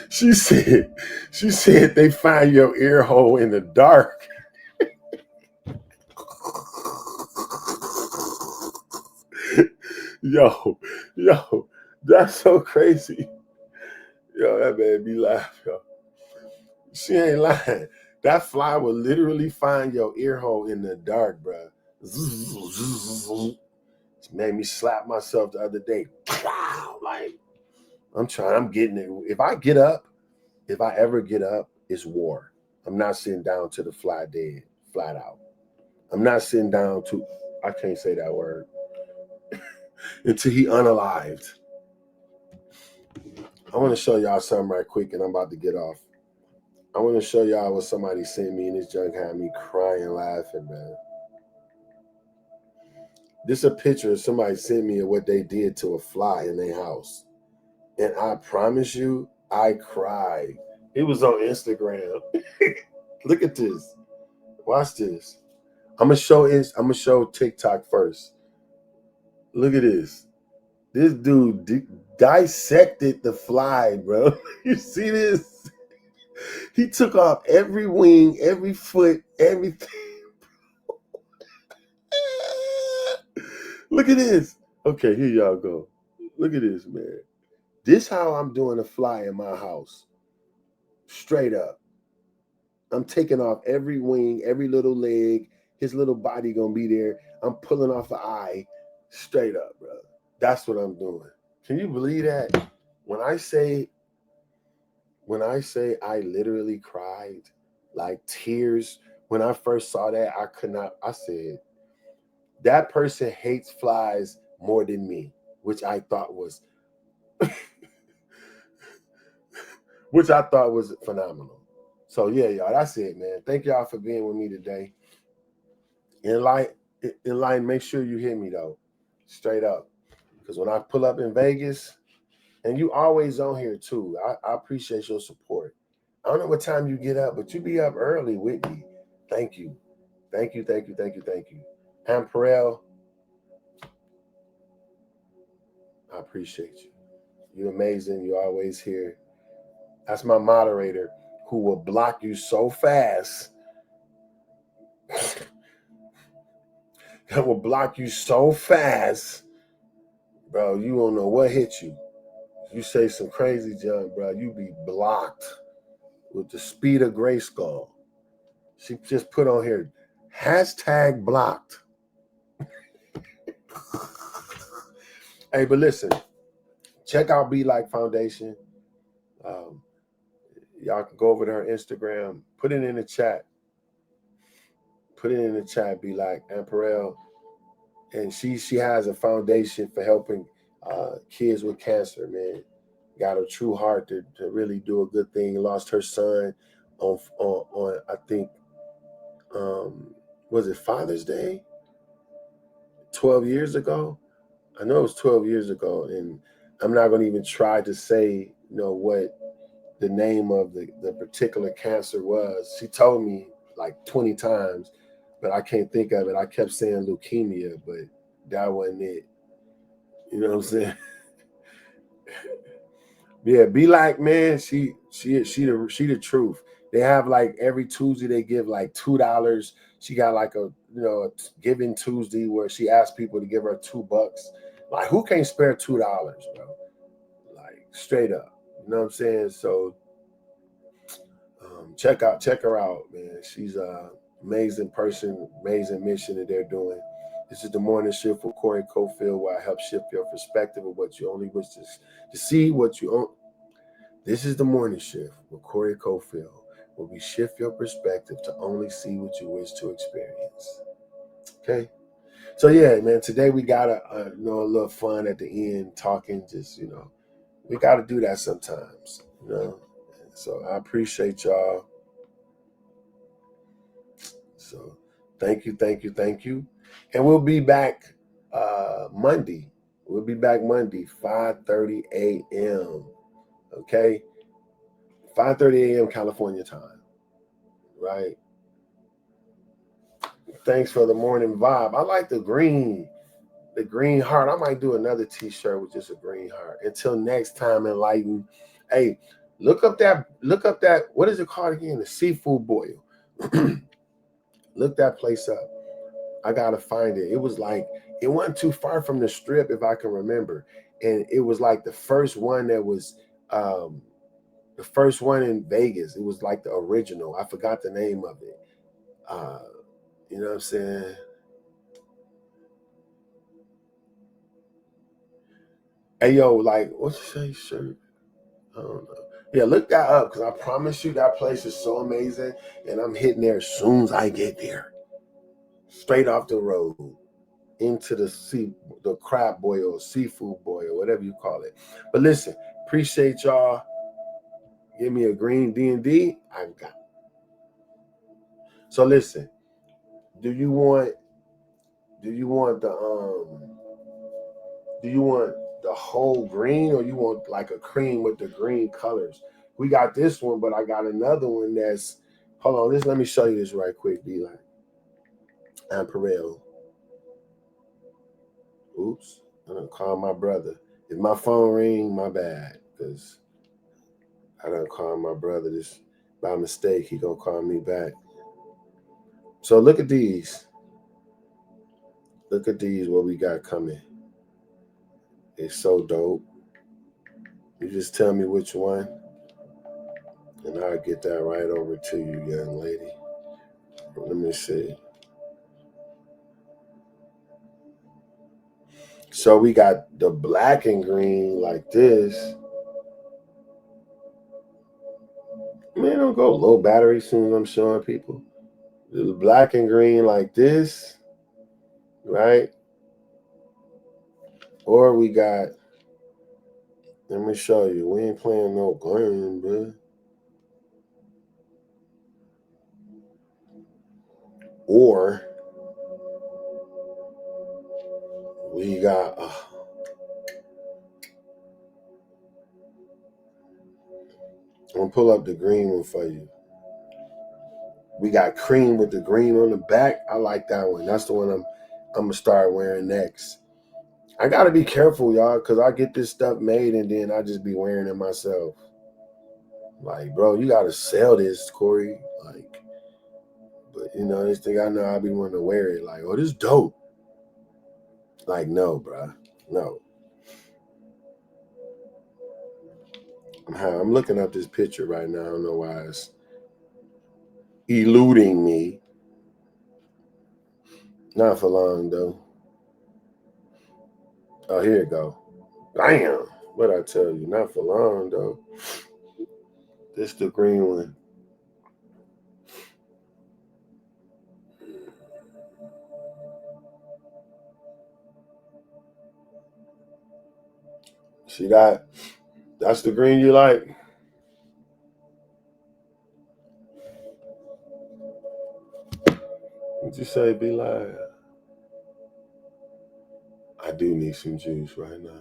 She said they find your ear hole in the dark. Yo, that's so crazy. Yo, that man be laughing. Yo. She ain't lying. That fly will literally find your ear hole in the dark, bro. It made me slap myself the other day. Like, I'm getting it. If I ever get up, it's war. I'm not sitting down to the fly dead, flat out. I'm not sitting down to, I can't say that word, until he unalived. I want to show y'all something right quick, and I'm about to get off. I want to show y'all what somebody sent me, and this junk had me crying, laughing, man. This a picture somebody sent me of what they did to a fly in their house. And I promise you, I cried. It was on Instagram. Look at this. Watch this. I'm gonna show TikTok first. Look at this. This dude dissected the fly, bro. You see this? He took off every wing, every foot, everything. Look at this. Okay, here y'all go. Look at this, man. This how I'm doing a fly in my house. Straight up. I'm taking off every wing, every little leg. His little body gonna be there. I'm pulling off the eye. Straight up, bro. That's what I'm doing. Can you believe that? When I say I literally cried, like tears. When I first saw that, I could not. I said, that person hates flies more than me, which I thought was phenomenal. So yeah, y'all, that's it, man. Thank y'all for being with me today. In line, make sure you hit me though, straight up, because when I pull up in Vegas, and you always on here too, I appreciate your support. I don't know what time you get up, but you be up early with me. Thank you, thank you, thank you, thank you, thank you. Ham Perel, I appreciate you. You're amazing. You're always here. That's my moderator who will block you so fast. That will block you so fast, bro. You don't know what hit you. You say some crazy junk, bro. You be blocked with the speed of Grayskull. She just put on here, #blocked. Hey, but listen, check out Be Like Foundation. Y'all can go over to her Instagram, put it in the chat. Put it in the chat, Be Like Amperel. And she has a foundation for helping kids with cancer, man. Got a true heart to really do a good thing. Lost her son on I think, was it Father's Day? 12 years ago? I know it was 12 years ago. And I'm not going to even try to say, what the name of the particular cancer was. She told me like 20 times, but I can't think of it. I kept saying leukemia, but that wasn't it. You know what I'm saying? Yeah, Be Like, man, she the truth. They have like every Tuesday they give like $2. She got like a Giving Tuesday where she asks people to give her $2. Like, who can't spare $2, bro? Like, straight up. You know what I'm saying? So check her out, man. She's a amazing person, amazing mission that they're doing. This is the morning shift for Corey Cofield, where I help shift your perspective of what you only wish to see, what you own. This is the morning shift with Corey Cofield, where we shift your perspective to only see what you wish to experience. Okay? So yeah, man, today we got a little fun at the end, talking, just, we got to do that sometimes, So I appreciate y'all. So thank you, thank you, thank you. And we'll be back Monday. We'll be back Monday, 5:30 a.m. Okay? 5:30 a.m. California time. Right? Thanks for the morning vibe. I like the green heart. I might do another t-shirt with just a green heart. Until next time, enlighten. Hey, look up that, what is it called again? The seafood boil. Look that place up. I gotta find it. It was like, it wasn't too far from the strip, if I can remember. And it was like the first one that was the first one in Vegas. It was like the original. I forgot the name of it. You know what I'm saying? Hey yo, like, what's you say, shirt? I don't know. Yeah, look that up, because I promise you that place is so amazing. And I'm hitting there as soon as I get there. Straight off the road into the crab boil or seafood boil, whatever you call it. But listen, appreciate y'all. Give me a green D&D. I got it. So listen, do you want Do you want the whole green, or you want like a cream with the green colors? We got this one, but I got another one that's, hold on, let me show you this right quick, D-Line. Amparel. Oops, I'm gonna call my brother. If my phone ring, my bad, because I done call my brother this by mistake. He gonna call me back. So look at these. Look at these, what we got coming. It's so dope. You just tell me which one, and I'll get that right over to you, young lady. Let me see. So we got the black and green like this. Man, don't go low battery soon as I'm showing people. The black and green like this, right? Or we got, let me show you. We ain't playing no green, bro. Or we got, I'm gonna pull up the green one for you. We got cream with the green on the back. I like that one. That's the one I'm gonna start wearing next. I gotta be careful, y'all, because I get this stuff made and then I just be wearing it myself. Like, bro, you gotta sell this, Corey. Like, but you know, this thing I know I be wanting to wear it. Like, oh, this dope. Like, no, bro, no. I'm looking up this picture right now. I don't know why it's eluding me. Not for long though. Oh, here it go. Damn. What I tell you? Not for long though. This the green one. See that? That's the green you like? What'd you say, be like? I do need some juice right now.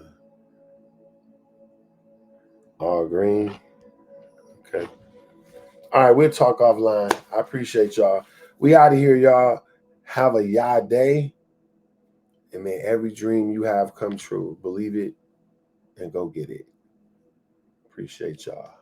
All green? Okay. All right, we'll talk offline. I appreciate y'all. We out of here, y'all. Have a y'all day. And may every dream you have come true. Believe it and go get it. Appreciate y'all.